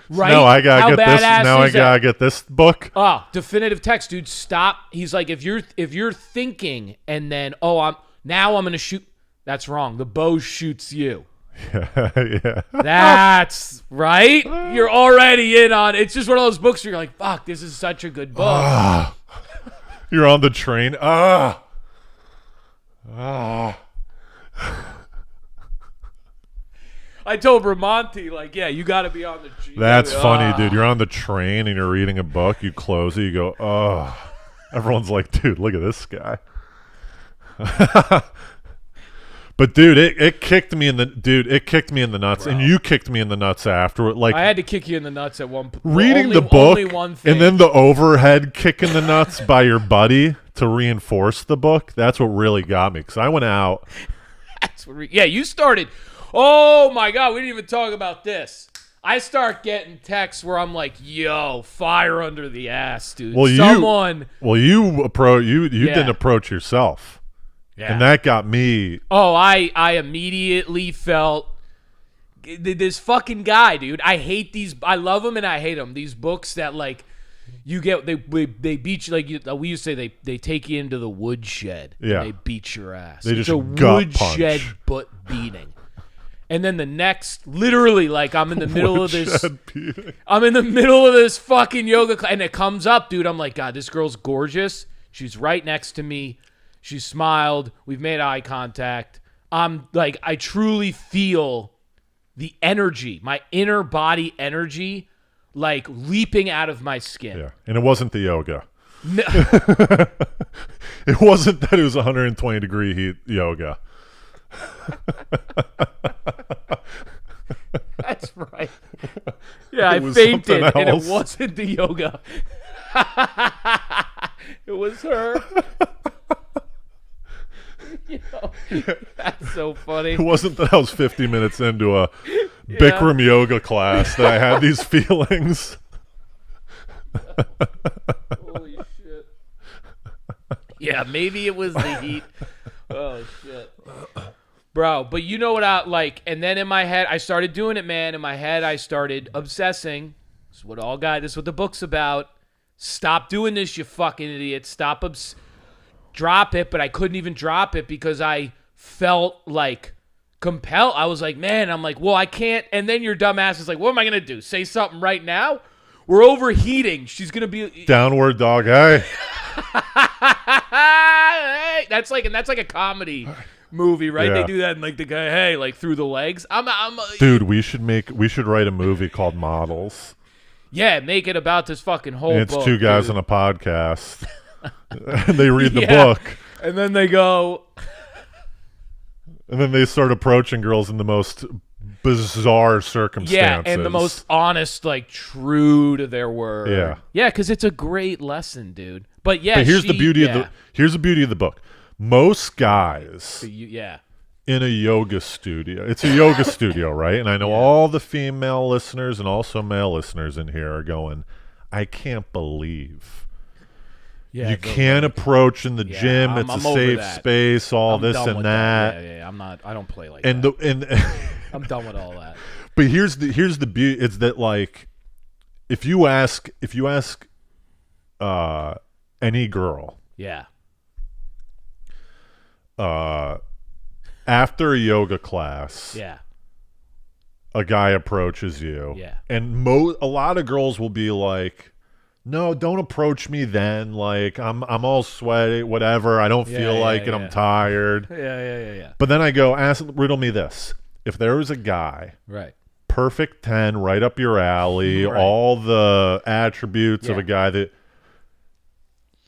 Right? No, I gotta get this. Now I gotta get this book. Oh, definitive text, dude. Stop. He's like, if you're thinking and then, I'm gonna shoot. That's wrong. The bow shoots you. Yeah. That's right. You're already in on. It's just one of those books where you're like, fuck, this is such a good book. You're on the train. I told Bramante, like, yeah, you got to be on the train. That's funny, dude. You're on the train and you're reading a book. You close it. You go, oh. Everyone's like, dude, look at this guy. But dude, it kicked me in the nuts, Bro. and you kicked me in the nuts after. Like, I had to kick you in the nuts at one point. Reading the book, and then the overhead kick in the nuts by your buddy to reinforce the book. That's what really got me, because I went out. You started. Oh my God, we didn't even talk about this. I start getting texts where I'm like, "Yo, fire under the ass, dude." You didn't approach yourself. Yeah. And that got me. Oh, I immediately felt this fucking guy, dude. I hate these. I love them and I hate them. These books that like you get, they beat you, like we used to say, they take you into the woodshed. Yeah. And they beat your ass. They just it's a woodshed butt beating. And then the next, literally, like I'm in the middle of this. I'm in the middle of this fucking yoga class, and it comes up, dude. I'm like, God, this girl's gorgeous. She's right next to me. She smiled. We've made eye contact. I'm like, I truly feel the energy, my inner body energy, like leaping out of my skin. Yeah, and it wasn't the yoga. No. It wasn't that it was 120 degree heat yoga. That's right. Yeah, I fainted, and it wasn't the yoga. It was her. That's so funny. It wasn't that I was 50 minutes into a Bikram yoga class that I had these feelings. Holy shit. Yeah, maybe it was the heat. Oh, shit. Bro, but you know what I like, and then in my head, I started doing it, man. In my head, I started obsessing. This is what the book's about. Stop doing this, you fucking idiot. Stop drop it, but I couldn't even drop it because I felt like compelled. I was like, man, well, I can't. And then your dumb ass is like, what am I going to do? Say something right now? We're overheating. She's going to be downward dog. Hey. Hey. That's like a comedy movie, right? Yeah. They do that and like the guy, hey, like through the legs. Dude, we should write a movie called Models. Yeah, make it about this fucking whole and it's book, two guys dude. on a podcast. And they read the book. And then they go. And then they start approaching girls in the most bizarre circumstances. Yeah, and the most honest, like true to their word. Yeah. Yeah, because it's a great lesson, dude. But yeah, but here's the beauty of the book. Most guys in a yoga studio, it's a yoga studio, right? And I know all the female listeners and also male listeners in here are going, I can't believe you can't approach in the gym. It's a safe space, all this and that. Yeah, I'm not. I don't play like that. And I'm done with all that. But here's the beauty. It's that like if you ask any girl, after a yoga class, a guy approaches you, and a lot of girls will be like, no, don't approach me then. Like I'm all sweaty, whatever. I don't feel like it. I'm tired. Yeah. But then I go, riddle me this: if there was a guy, perfect 10, right up your alley, all the attributes of a guy that.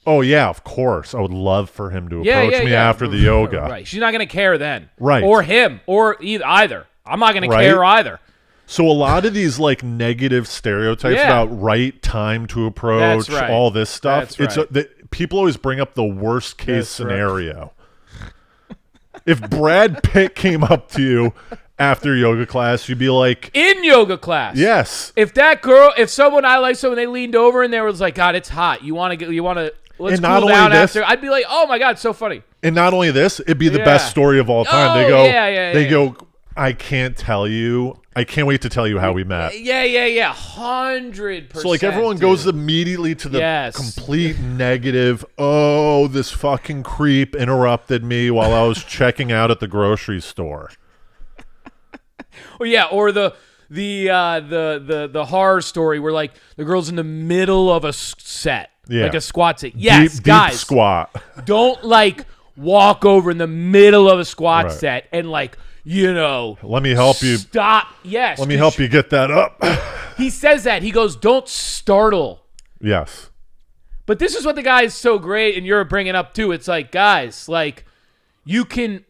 Oh yeah, of course. I would love for him to approach me after the yoga. Right. She's not gonna care then. Right. Or him, or either. I'm not gonna care either. So a lot of these like negative stereotypes about right time to approach, all this stuff. People always bring up the worst case scenario. If Brad Pitt came up to you after yoga class, you'd be like, in yoga class. Yes. If someone I like someone, they leaned over and they was like, God, it's hot. You want to let's cool down after. I'd be like, oh my God, it's so funny. And not only this, it'd be the best story of all time. They go, I can't tell you. I can't wait to tell you how we met. Yeah. 100%. So like everyone goes immediately to the complete negative. Oh, this fucking creep interrupted me while I was checking out at the grocery store. Or the horror story where like the girl's in the middle of a set, like a squat set. Yes, guys, deep squat. Don't like walk over in the middle of a squat set and like. Let me help you. Stop. Yes. Let me help you get that up. He says that. He goes, don't startle. Yes. But this is what the guy is so great, and you're bringing up too. It's like, guys, like you can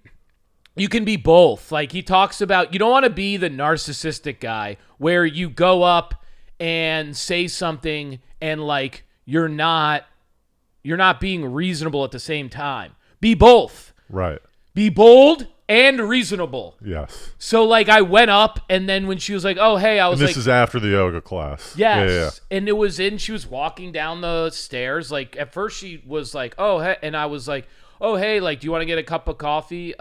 be both. Like he talks about, you don't want to be the narcissistic guy where you go up and say something and like you're not being reasonable at the same time. Be both. Right. Be bold and reasonable. Yes. So like I went up and then when she was like, oh hey, I was like, this is after the yoga class. Yes. Yeah. And it was she was walking down the stairs. Like at first she was like, oh hey, and I was like, oh hey, like do you want to get a cup of coffee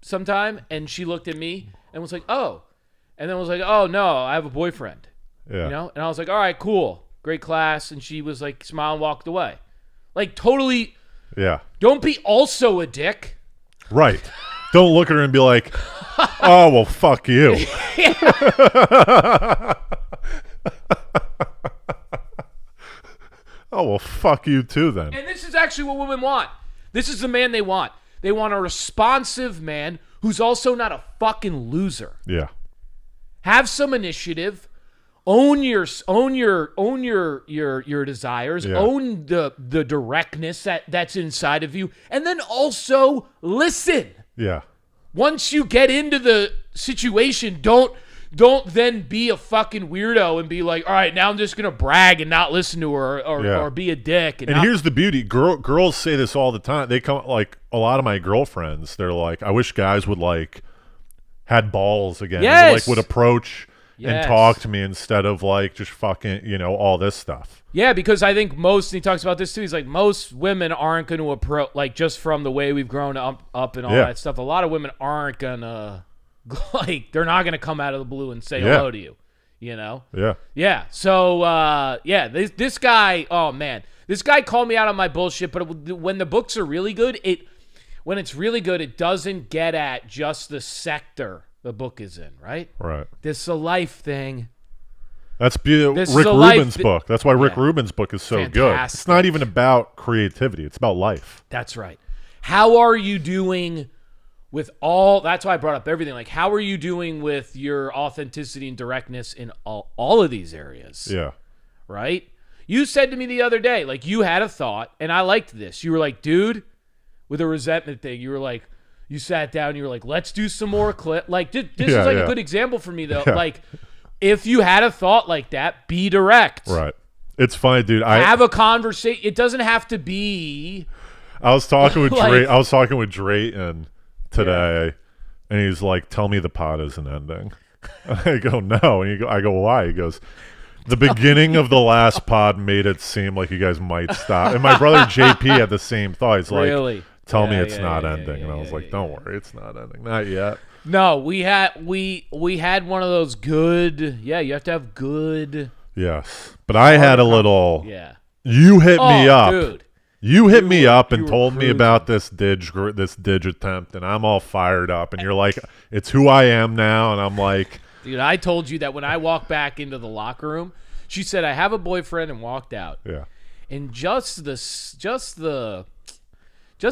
sometime? And she looked at me and was like, oh. And then was like, oh no, I have a boyfriend. Yeah. And I was like, all right, cool. Great class. And she was like, smile and walked away. Like totally. Yeah. Don't be also a dick. Right. Don't look at her and be like, oh, well, fuck you. Oh, well, fuck you too then. And this is actually what women want. This is the man they want. They want a responsive man who's also not a fucking loser. Yeah. Have some initiative. Own your desires. Yeah. Own the directness that's inside of you, and then also listen. Yeah. Once you get into the situation, don't then be a fucking weirdo and be like, all right, now I'm just gonna brag and not listen to her or be a dick. And here's the beauty: girls say this all the time. They come like a lot of my girlfriends. They're like, I wish guys would like had balls again. Yes. Like would approach. And talk to me instead of like just fucking, all this stuff. Yeah, because I think he talks about this too. He's like, most women aren't going to approach, like just from the way we've grown up and all that stuff. A lot of women aren't going to, like, they're not going to come out of the blue and say hello to you, Yeah. Yeah. So, this guy, oh man, this guy called me out on my bullshit, but when the books are really good, when it's really good, it doesn't get at just the sector the book is in, right? Right. This is a life thing. That's beautiful. Rick Rubin's book. That's why Rick Rubin's book is so good. It's not even about creativity. It's about life. That's right. How are you doing with all... That's why I brought up everything. Like, how are you doing with your authenticity and directness in all of these areas? Yeah. Right? You said to me the other day, like, you had a thought, and I liked this. You were like, dude, with a resentment thing, you were like... You sat down, you were like, let's do some more clip. Like, this is like a good example for me, though. Yeah. Like, if you had a thought like that, be direct. Right. It's funny, dude. Have a conversation. It doesn't have to be. I was talking with like, Drayton. I was talking with Drayton today, and he's like, "Tell me the pod isn't ending." I go, "No," and I go, "Why?" He goes, "The beginning of the last pod made it seem like you guys might stop." And my brother JP had the same thought. He's like, really? "Tell me it's not ending," and I was like, "Don't worry, it's not ending, not yet." No, we had one of those good. Yeah, you have to have good. Yes, but I had a little. Yeah. You hit me up. Dude. You hit me up and were told me about this dig attempt, and I'm all fired up. And you're like, "It's who I am now," and I'm like, "Dude, I told you that when I walked back into the locker room." She said, "I have a boyfriend," and walked out. Yeah. And just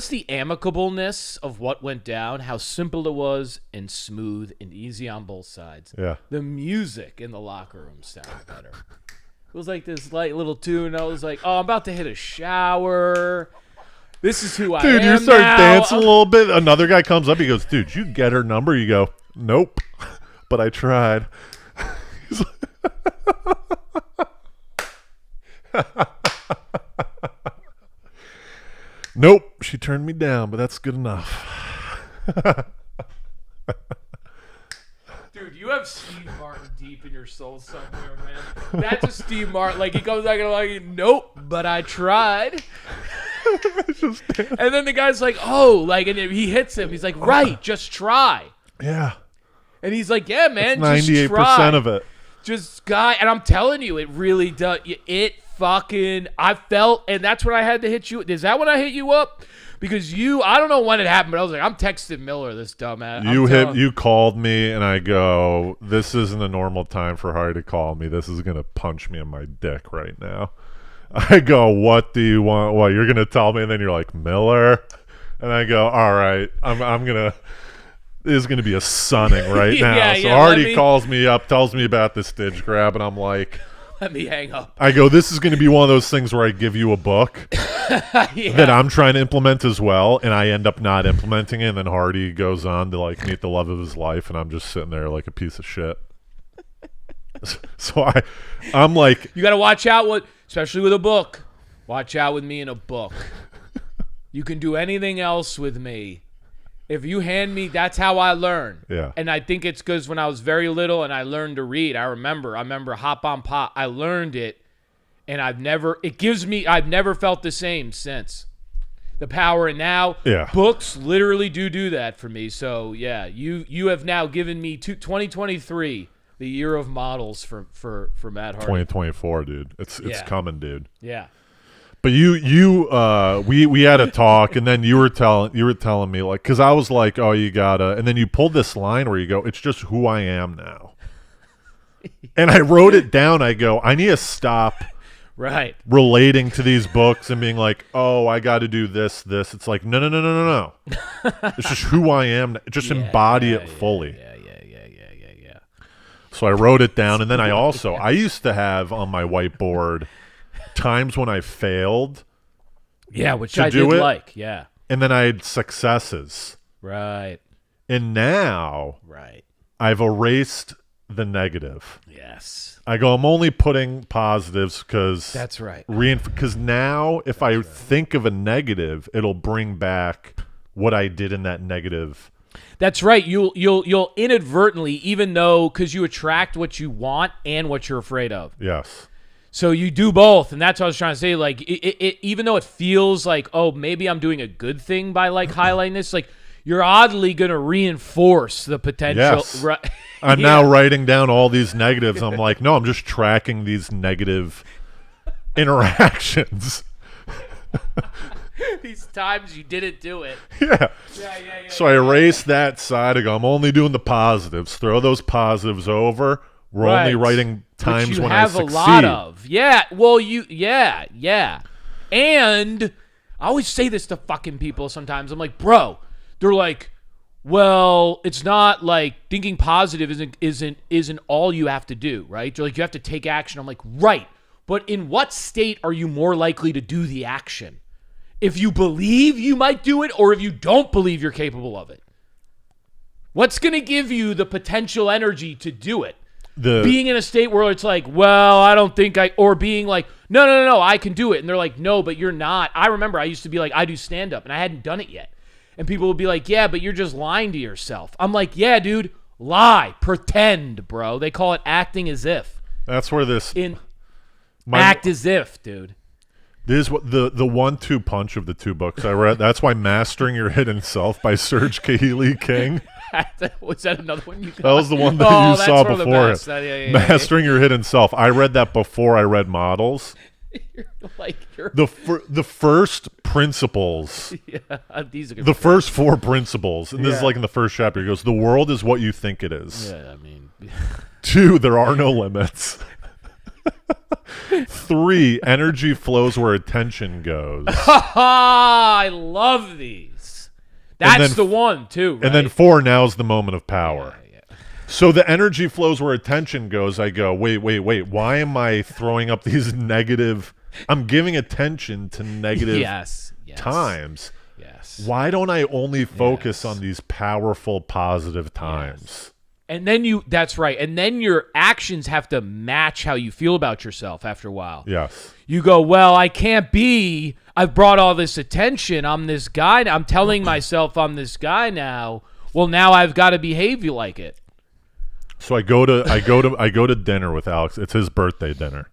the amicableness of what went down, how simple it was, and smooth and easy on both sides. Yeah. The music in the locker room sounded better. It was like this light little tune. I was like, "Oh, I'm about to hit a shower. This is who I am." Dude, you start now. dancing a little bit. Another guy comes up. He goes, "Dude, you get her number?" You go, "Nope, but I tried." He's like, "Nope, she turned me down, but that's good enough." Dude, you have Steve Martin deep in your soul somewhere, man. That's a Steve Martin. Like, he comes back and like, "Nope, but I tried." And then the guy's like, "Oh," like, and he hits him. He's like, "Right, just try." Yeah. And he's like, "Yeah, man, That's just try." 98% of it. Just guy, and I'm telling you, it really does. I felt, and that's when I had to hit you. Is that when I hit you up? Because I don't know when it happened, but I was like, I'm texting Miller, this dumbass. You called me, and I go, "This isn't a normal time for Hardy to call me. This is gonna punch me in my dick right now." I go, "What do you want?" "What, you're gonna tell me?" And then you're like, "Miller," and I go, "All right, I'm gonna." There's gonna be a sunning right now. So Hardy calls me up, tells me about this stitch grab, and I'm like, "Let me hang up." I go, "This is going to be one of those things where I give you a book that I'm trying to implement as well, and I end up not implementing it, and then Hardy goes on to like meet the love of his life, and I'm just sitting there like a piece of shit." So I'm like, you got to watch out especially with a book. Watch out with me in a book. You can do anything else with me. If you hand me, that's how I learn. Yeah. And I think it's because when I was very little and I learned to read, I remember Hop on Pop. I learned it, and I've never felt the same since. The power, and now books literally do that for me. So yeah, you have now given me 2023, the year of models for Matt Hardy. 2024, dude. It's coming, dude. Yeah. But we had a talk, and then you were telling me, like, because I was like, "Oh, you gotta," and then you pulled this line where you go, "It's just who I am now," and I wrote it down. I go, "I need to stop relating to these books and being like, oh, I got to do this. It's like, no. It's just who I am. Just embody it fully. Yeah. So I wrote it down, and then I used to have on my whiteboard times when I failed. Yeah, which I did like. Yeah. And then I had successes. Right. And now I've erased the negative. Yes. I go, I'm only putting positives because that's right. Because now if I think of a negative, it'll bring back what I did in that negative. That's right. You'll inadvertently, even though, because you attract what you want and what you're afraid of. Yes. So you do both, and that's what I was trying to say. Like, it even though it feels like, oh, maybe I'm doing a good thing by like highlighting this, like you're oddly going to reinforce the potential. Yes. I'm now writing down all these negatives. I'm like, no, I'm just tracking these negative interactions. These times you didn't do it. Yeah. So I erase that side. I go, I'm only doing the positives. Throw those positives over. We're only writing times when I succeed. Which you have a lot of. Yeah. Well, yeah. And I always say this to fucking people sometimes. I'm like, bro, they're like, well, it's not like thinking positive isn't all you have to do, right? They're like, you have to take action. I'm like, right. But in what state are you more likely to do the action? If you believe you might do it, or if you don't believe you're capable of it? What's going to give you the potential energy to do it? Being in a state where it's like, well, I don't think or being like, no, I can do it. And they're like, no, but you're not. I remember I used to be like, I do stand-up, and I hadn't done it yet. And people would be like, yeah, but you're just lying to yourself. I'm like, yeah, dude, lie. Pretend, bro. They call it acting as if. That's where this... act as if, dude. This is what the 1-2 punch of the two books I read. That's why Mastering Your Hidden Self by Serge Kahili King. Was that another one you got? That was the one that you saw before it. Yeah, Mastering Your Hidden Self. I read that before I read Models. The first principles. Yeah, these are the first 4 principles, and this is like in the first chapter. He goes, "The world is what you think it is." Yeah, I mean. 2, there are no limits. 3, energy flows where attention goes. I love these. That's the one, too. Right? And then 4, now's the moment of power. Yeah. So the energy flows where attention goes. I go, wait. Why am I throwing up these negative? I'm giving attention to negative times. Yes. Why don't I only focus on these powerful, positive times? Yes. And then that's right. And then your actions have to match how you feel about yourself after a while. Yes. You go, well, I've brought all this attention. I'm this guy. I'm telling myself I'm this guy now. Well, now I've got to behave like it. So I go to dinner with Alex. It's his birthday dinner.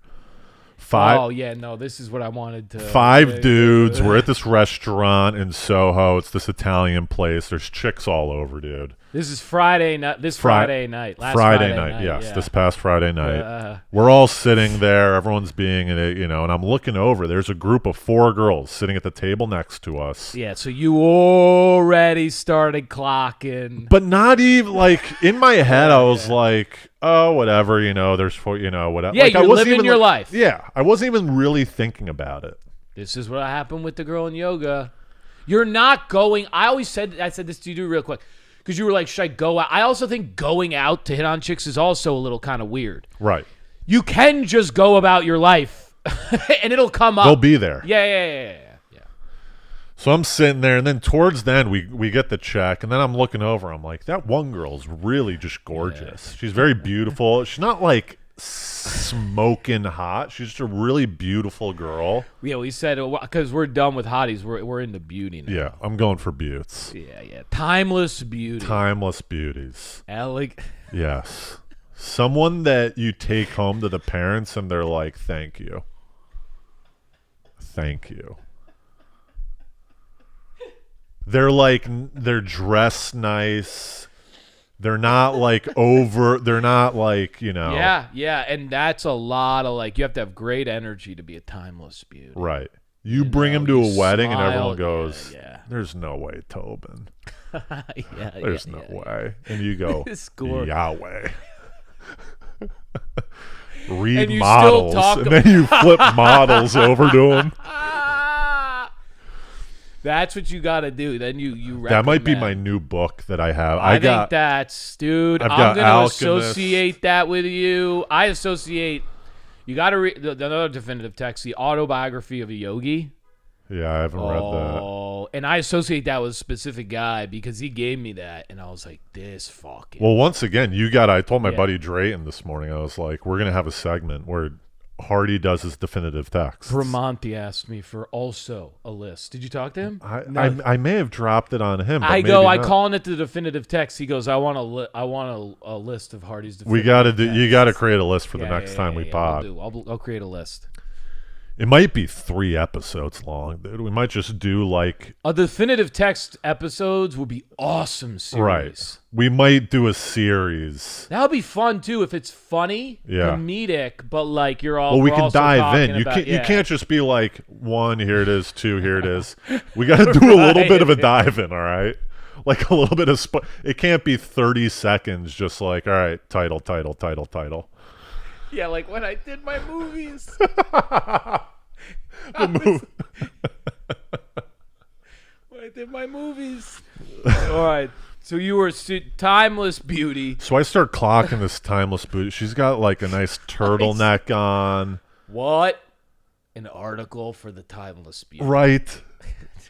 5 Oh yeah, no, this is what I wanted to. 5 dudes. We're at this restaurant in Soho. It's this Italian place. There's chicks all over, dude. This is Friday night. Friday night. Last Friday night. Yes, yeah. this past Friday night. We're all sitting there. Everyone's being in it, and I'm looking over. There's a group of 4 girls sitting at the table next to us. Yeah, so you already started clocking. But not even like in my head. I was like, oh, whatever. There's 4. Whatever. Yeah, like, you're living your life. Yeah, I wasn't even really thinking about it. This is what happened with the girl in yoga. You're not going. I said this to you real quick. Because you were like, should I go out? I also think going out to hit on chicks is also a little kind of weird. Right. You can just go about your life, and it'll come up. They'll be there. Yeah. So I'm sitting there, and then towards the end, we get the check, and then I'm looking over. I'm like, that one girl's really just gorgeous. Yeah. She's very beautiful. She's not like smoking hot. She's just a really beautiful girl. Yeah, we said because we're done with hotties, we're into beauty now. Yeah, I'm going for beauts. Yeah. Timeless beauty. Timeless beauties. Yes. Someone that you take home to the parents and they're like, thank you. Thank you. They're dressed nice. They're not like over. They're not like, Yeah, and that's a lot of you have to have great energy to be a timeless beauty. Right. You bring them to a wedding and everyone goes, yeah. There's no way, Tobin. Yeah, There's no way. And you go, Yahweh. Read Models. And then you flip Models over to them. That's what you got to do. Then you recommend. That might be my new book that I have. I think that's, dude. I'm going to associate that with you. I associate. You got to read another definitive text, the autobiography of a yogi. Yeah, I haven't read that. Oh, and I associate that with a specific guy because he gave me that, and I was like, this fucking. Well, once again, I told my buddy Drayton this morning, I was like, we're going to have a segment where Hardy does his definitive text. Vermonti asked me for also a list. Did you talk to him? I may have dropped it on him. I calling it the definitive text. He goes, I want a list of Hardy's definitive text. You got to create a list for the next time we pod. I'll create a list. It might be 3 episodes long, dude. We might just do like a definitive text episodes would be awesome series. Right. We might do a series. That would be fun too if it's funny, comedic, but you're all. Well, we can dive in. You can't just be like 1, here it is, 2, here it is. We got to do a little bit of a dive in, all right? Like a little bit of it can't be 30 seconds just like, all right, title. Yeah, like when I did my movies. When I did my movies. All right. So you were timeless beauty. So I start clocking this timeless beauty. She's got like a nice turtleneck on. What? An article for the timeless beauty. Right.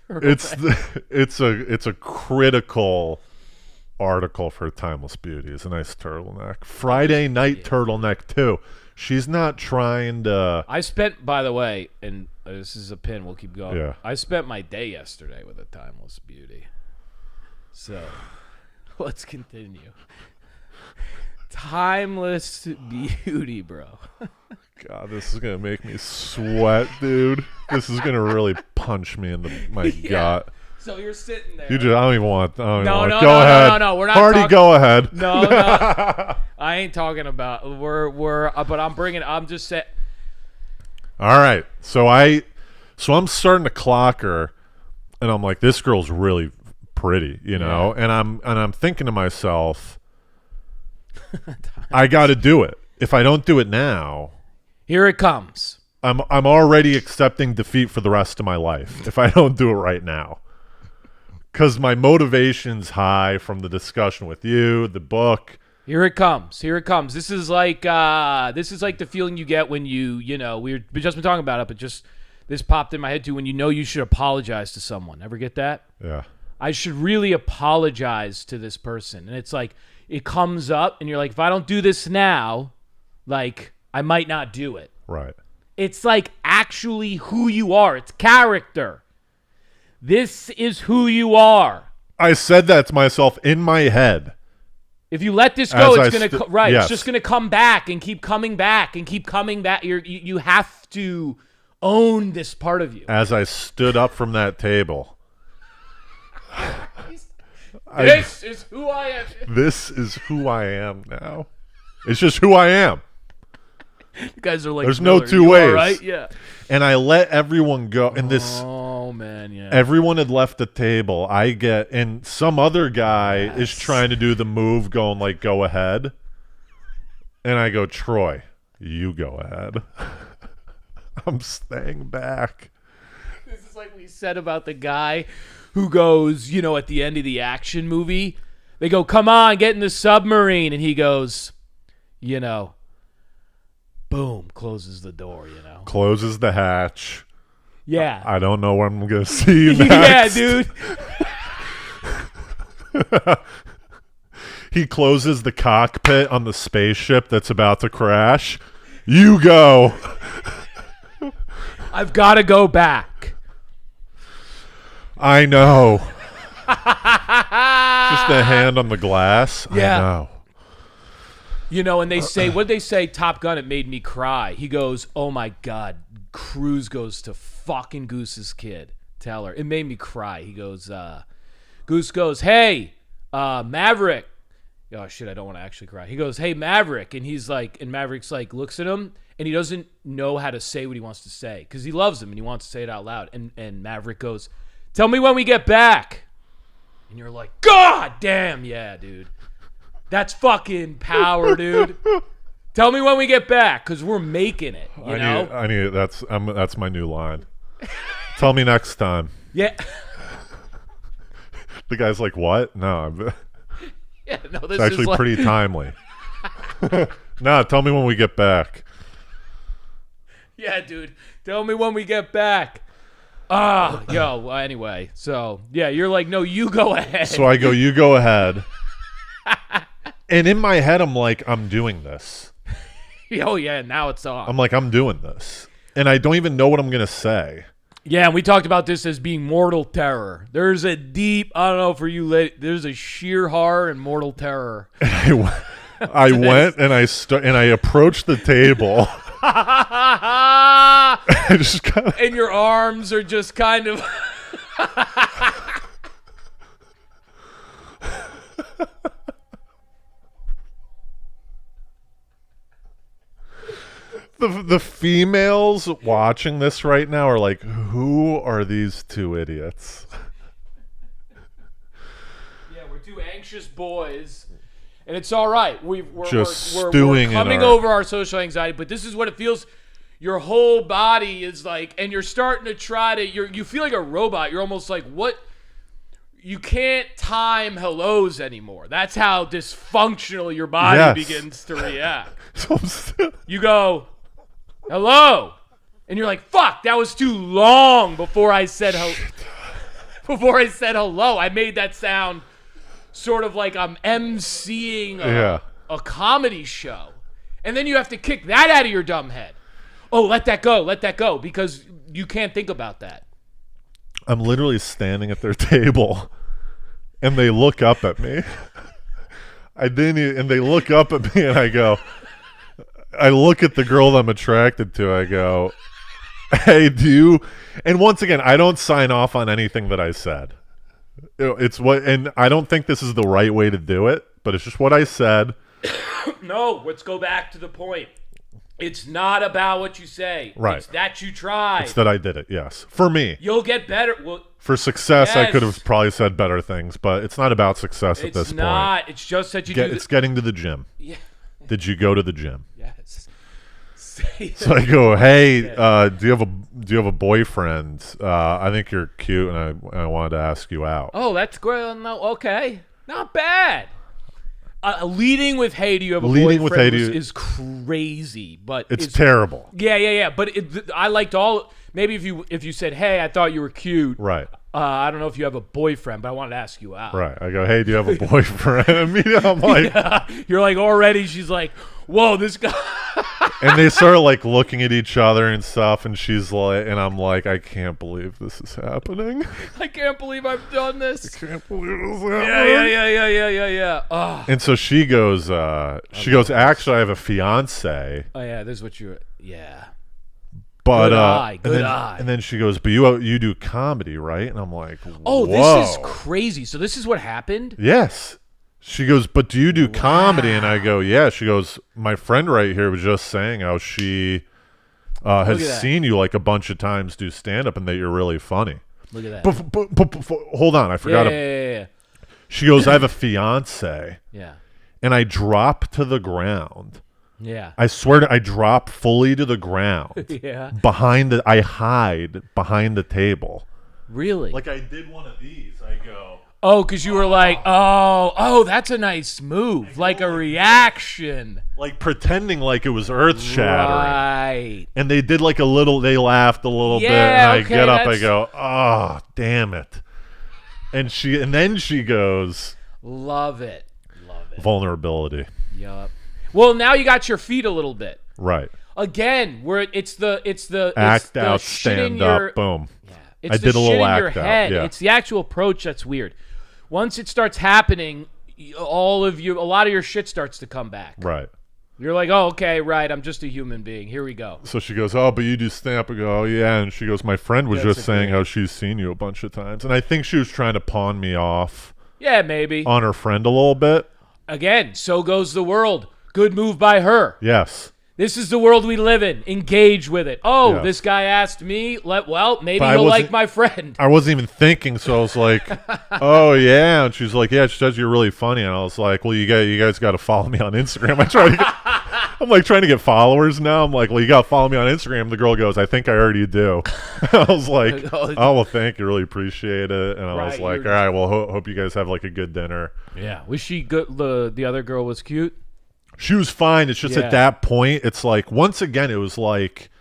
It's a critical article for Timeless Beauty. It's a nice turtleneck. Friday night turtleneck too. She's not trying to. I spent, by the way, and this is a pin. We'll keep going. Yeah. I spent my day yesterday with a Timeless Beauty. So, let's continue. Timeless Beauty, bro. God, this is gonna make me sweat, dude. This is gonna really punch me in my gut. So you're sitting there. I don't even want. No, go ahead. no. We're not. Party, go ahead. No. I ain't talking about. But I'm just saying. All right. So I'm starting to clock her, and I'm like, this girl's really pretty, you know. Yeah. And I'm thinking to myself, I got to do it. If I don't do it now, here it comes. I'm already accepting defeat for the rest of my life if I don't do it right now. Because my motivation's high from the discussion with you, the book. Here it comes. This is like the feeling you get when you know, we've just been talking about it, but just this popped in my head too, when you know you should apologize to someone. Ever get that? Yeah. I should really apologize to this person. And it's like, it comes up and you're like, if I don't do this now, like, I might not do it. Right. It's like actually who you are. It's character. This is who you are. I said that to myself in my head. If you let this go, As it's gonna yes. It's just gonna come back and keep coming back and keep coming back. You have to own this part of you. As I stood up from that table, this is who I am. This is who I am now. It's just who I am. You guys are like, there's no two you ways. all right? Yeah. And I let everyone go. And this. Oh man, yeah. Everyone had left the table. And some other guy is trying to do the move, going like, go ahead. And I go, Troy, you go ahead. I'm staying back. This is like we said about the guy who goes, you know, at the end of the action movie, they go, come on, get in the submarine. And he goes, you know, boom, closes the door, you know. Closes the hatch. Yeah. I don't know when I'm going to see you next. Yeah, dude. He closes the cockpit on the spaceship that's about to crash. You go. I've got to go back. I know. Just a hand on the glass. Yeah. I know. You know, and they say, what'd they say? Top Gun, it made me cry. He goes, oh my God. Cruise goes to fucking Goose's kid. Tell her. It made me cry. He goes, Goose goes, hey, Maverick. Oh shit, I don't want to actually cry. He goes, hey, Maverick. And he's like, and Maverick's like, looks at him, and he doesn't know how to say what he wants to say because he loves him and he wants to say it out loud. And Maverick goes, tell me when we get back. And you're like, God damn, yeah, dude. That's fucking power, dude. Tell me when we get back, because we're making it. You know? I need it. That's my new line. Tell me next time. Yeah. The guy's like, what? No. Yeah, no, this it's actually is like... pretty timely. No, tell me when we get back. Yeah, dude. Tell me when we get back. Well, anyway. So, yeah, you're like, no, you go ahead. So I go, you go ahead. And in my head, I'm like, I'm doing this. Oh, yeah, now it's on. I'm like, I'm doing this. And I don't even know what I'm going to say. Yeah, and we talked about this as being mortal terror. There's a deep, I don't know for you, there's a sheer horror and mortal terror. And I went and I approached the table. I just kinda... And your arms are just kind of... The females watching this right now are like, who are these two idiots? Yeah, we're two anxious boys, and it's all right. We're coming over our social anxiety, but this is what it feels. Your whole body is like, and you're starting to try to. You feel like a robot. You're almost like, what? You can't time hellos anymore. That's how dysfunctional your body begins to react. You go, hello, and you're like, fuck, that was too long before I said hello. Before I said hello, I made that sound sort of like I'm emceeing a comedy show. And then you have to kick that out of your dumb head. Oh, let that go, because you can't think about that. I'm literally standing at their table, and they look up at me. And they look up at me, and I look at the girl that I'm attracted to. I go, hey, do you? And once again, I don't sign off on anything that I said. And I don't think this is the right way to do it, but it's just what I said. No, let's go back to the point. It's not about what you say. Right. It's that you tried. It's that I did it, yes. For me. You'll get better. Well, for success, yes. I could have probably said better things, but it's not about success at this point. It's not. It's just that you do It's getting to the gym. Yeah. Did you go to the gym? Yes. So I go, hey, do you have a boyfriend? I think you're cute, and I wanted to ask you out. Oh, that's great. No, okay. Not bad. Leading with "Hey, do you have a boyfriend?" is crazy, but it's terrible. Yeah. But I liked all. Maybe if you said, "Hey, I thought you were cute," right? I don't know if you have a boyfriend, but I wanted to ask you out. Right. I go, hey, do you have a boyfriend? Immediately, I'm like, you're like already. She's like, whoa, this guy. And they start like looking at each other and stuff, and she's like, and I'm like, I can't believe this is happening. I can't believe I've done this. I can't believe this is happening. Yeah. Oh. And so she goes, actually, I have a fiance. Oh yeah, this is what you. Yeah. But good eye. And then she goes, but you do comedy, right? And I'm like, oh, whoa. This is crazy. So this is what happened? Yes. She goes, but do you do comedy? And I go, yeah. She goes, my friend right here was just saying how she has seen you like a bunch of times do stand-up and that you're really funny. Look at that. But hold on, I forgot. Yeah. She goes, I have a fiance. Yeah. And I drop to the ground. Yeah. I swear I drop fully to the ground. Yeah. I hide behind the table. Really? Like I did one of these. I go. Oh, because you were like, oh, that's a nice move. Like a reaction. Like pretending like it was earth shattering. Right. And they did like they laughed a little bit. And I get up, I go, oh, damn it. And then she goes. Love it. Vulnerability. Yup. Well, now you got your feet a little bit. Right. Again, where it's the act out, stand up, boom. Yeah. I did a little act out. Yeah. It's the actual approach that's weird. Once it starts happening, a lot of your shit starts to come back. Right. You're like, oh, okay, right. I'm just a human being. Here we go. So she goes, oh, but you do stand up. I go, oh, yeah. And she goes, my friend was just saying how she's seen you a bunch of times. And I think she was trying to pawn me off. Yeah, maybe. On her friend a little bit. Again, so goes the world. Good move by her. Yes. This is the world we live in. Engage with it. Oh, yes. This guy asked me. Maybe he'll like my friend. I wasn't even thinking, so I was like, oh, yeah. And she's like, yeah, she says you're really funny. And I was like, well, you guys got to follow me on Instagram. I'm like trying to get followers now. I'm like, well, you got to follow me on Instagram. The girl goes, I think I already do. I was like, oh, well, thank you. Really appreciate it. And I was like, all right, well, hope you guys have like a good dinner. Yeah. Was she good? The other girl was cute? She was fine. It's just at that point, it's like, once again, it was like,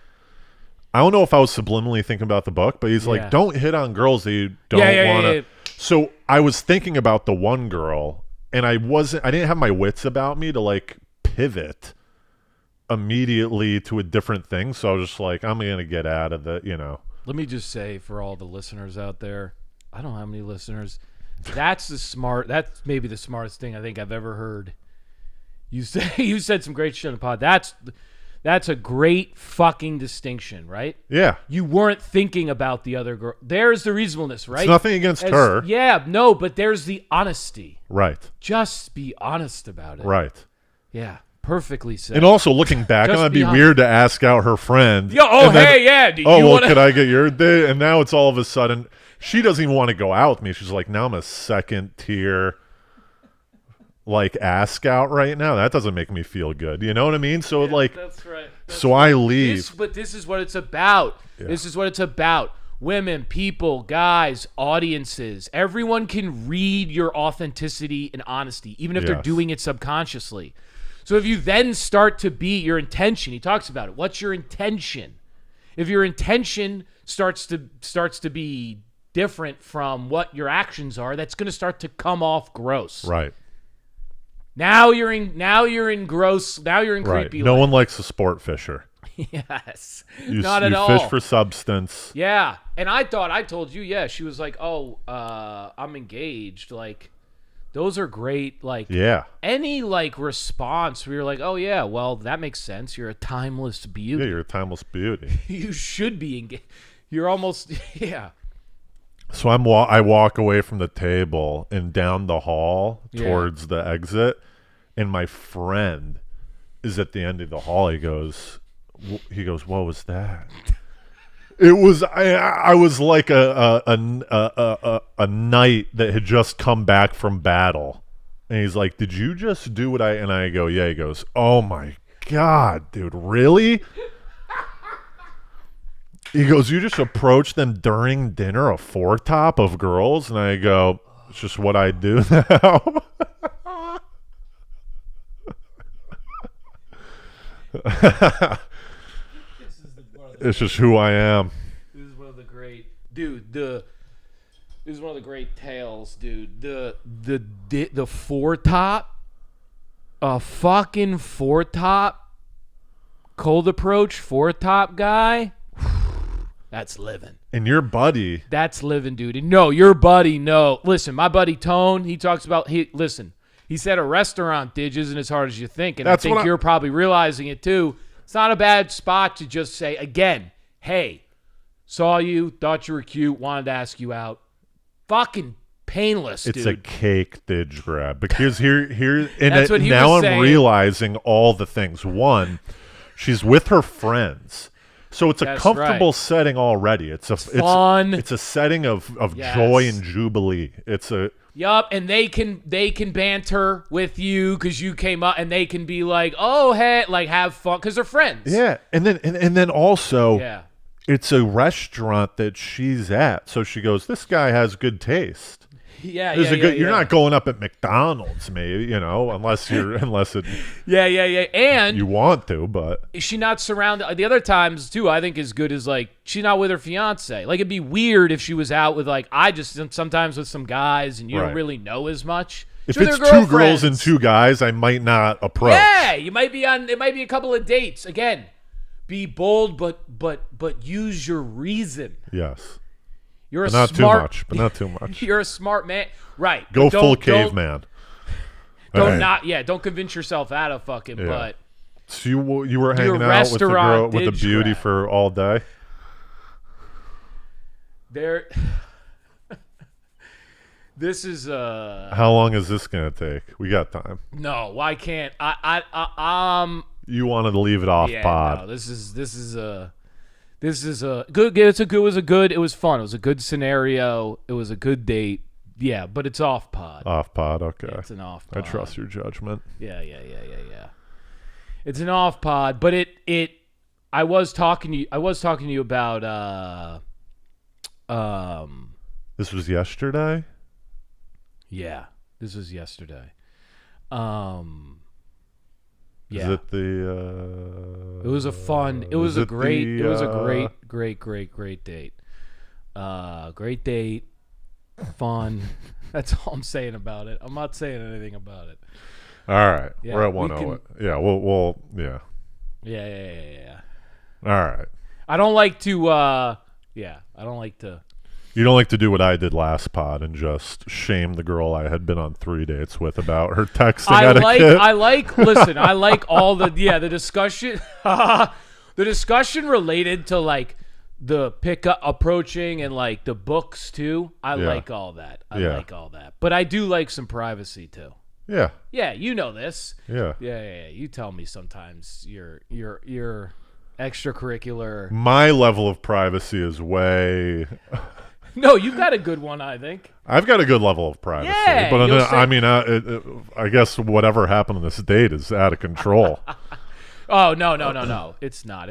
I don't know if I was subliminally thinking about the book, but he's like, don't hit on girls that you don't want to. So I was thinking about the one girl, and I didn't have my wits about me to like pivot immediately to a different thing. So I was just like, I'm going to get out of it, you know. Let me just say for all the listeners out there, I don't know how many listeners. That's maybe the smartest thing I think I've ever heard. You said some great shit on the pod. That's a great fucking distinction, right? Yeah. You weren't thinking about the other girl. There's the reasonableness, right? It's nothing against her. Yeah, no, but there's the honesty. Right. Just be honest about it. Right. Yeah, perfectly said. And also looking back, it'd be weird to ask out her friend. Yeah. Do you wanna... could I get your day? And now it's all of a sudden she doesn't even want to go out with me. She's like, now I'm a second tier. Like ask out right now, that doesn't make me feel good. You know what I mean? So that's right. I leave. But this is what it's about. Yeah. This is what it's about. Women, people, guys, audiences. Everyone can read your authenticity and honesty, even if they're doing it subconsciously. So if you then start to be your intention, he talks about it. What's your intention? If your intention starts to be different from what your actions are, that's going to start to come off gross. Right. Now you're in gross. Now you're in creepy. No one likes a sport fisher. Yes. You Not at all. Fish for substance. Yeah. And I thought I told you, yeah, she was like, "Oh, I'm engaged." Like, those are great. Like, any like response where you're like, "Oh yeah, well that makes sense. You're a timeless beauty." Yeah, you're a timeless beauty. You should be engaged. You're almost So I walk away from the table and down the hall towards the exit, and my friend is at the end of the hall. He goes, "What was that?" It was I was like a knight that had just come back from battle, and he's like, "Did you just do what I?" And I go, "Yeah." He goes, "Oh my God, dude, really?" He goes, "You just approach them during dinner, a four-top of girls?" And I go, "It's just what I do now." It's just who I am. This is one of the great, dude. This is one of the great tales, dude. The four-top, a fucking four-top, cold approach four-top guy. That's living. And your buddy. That's living, dude. And no, your buddy, no. Listen, my buddy Tone, he talks about, he said a restaurant dig isn't as hard as you think. And I think you're probably realizing it too. It's not a bad spot to just say, again, hey, saw you, thought you were cute, wanted to ask you out. Fucking painless, dude. It's a cake dig grab. Because here, and That's what he now was I'm saying. realizing all the things. One, she's with her friends. So it's a comfortable setting already. It's fun. It's a setting of Yes. joy and jubilee. Yup, and they can banter with you because you came up, and they can be like, "Oh, hey," like have fun because they're friends. Yeah, and then also, Yeah. it's a restaurant that she's at, so she goes, "This guy has good taste." Yeah, You're not going up at McDonald's, maybe, unless it. Yeah. And you want to, but is she not surrounded? The other times too, I think is good is like she's not with her fiance. Like it'd be weird if she was out with like sometimes with some guys and you don't really know as much. If it's two girls and two guys, I might not approach. Yeah, you might be on. It might be a couple of dates. Again, be bold, but use your reason. Yes. You're but not too much. You're a smart man, right? Go full caveman. Don't convince yourself out of fucking. Yeah. But so you were hanging out with the girl with the beauty for all day. This is How long is this gonna take? We got time. No, I can't. You wanted to leave it off pod. No, this is a good. It was fun. It was a good scenario. It was a good date. Yeah, but it's off pod. Off pod, okay. It's an off pod. I trust your judgment. Yeah. It's an off pod, but I was talking to you about This was yesterday? Yeah, this was yesterday. Is it the It was a fun. It was a great date. Great date. Fun. That's all I'm saying about it. I'm not saying anything about it. All right. Yeah, we're at 1:08. Yeah, we'll yeah. Yeah. All right. I don't like to I don't like to. You don't like to do what I did last pod and just shame the girl I had been on 3 dates with about her texting etiquette. I like all the discussion the discussion related to like the pickup approaching and like the books too. I like all that. I like all that. But I do like some privacy too. Yeah. Yeah, you know this. Yeah. Yeah. You tell me sometimes your extracurricular. My level of privacy is way No, you've got a good one, I think. I've got a good level of privacy, Yeah, but I guess whatever happened on this date is out of control. Oh, no. It's not.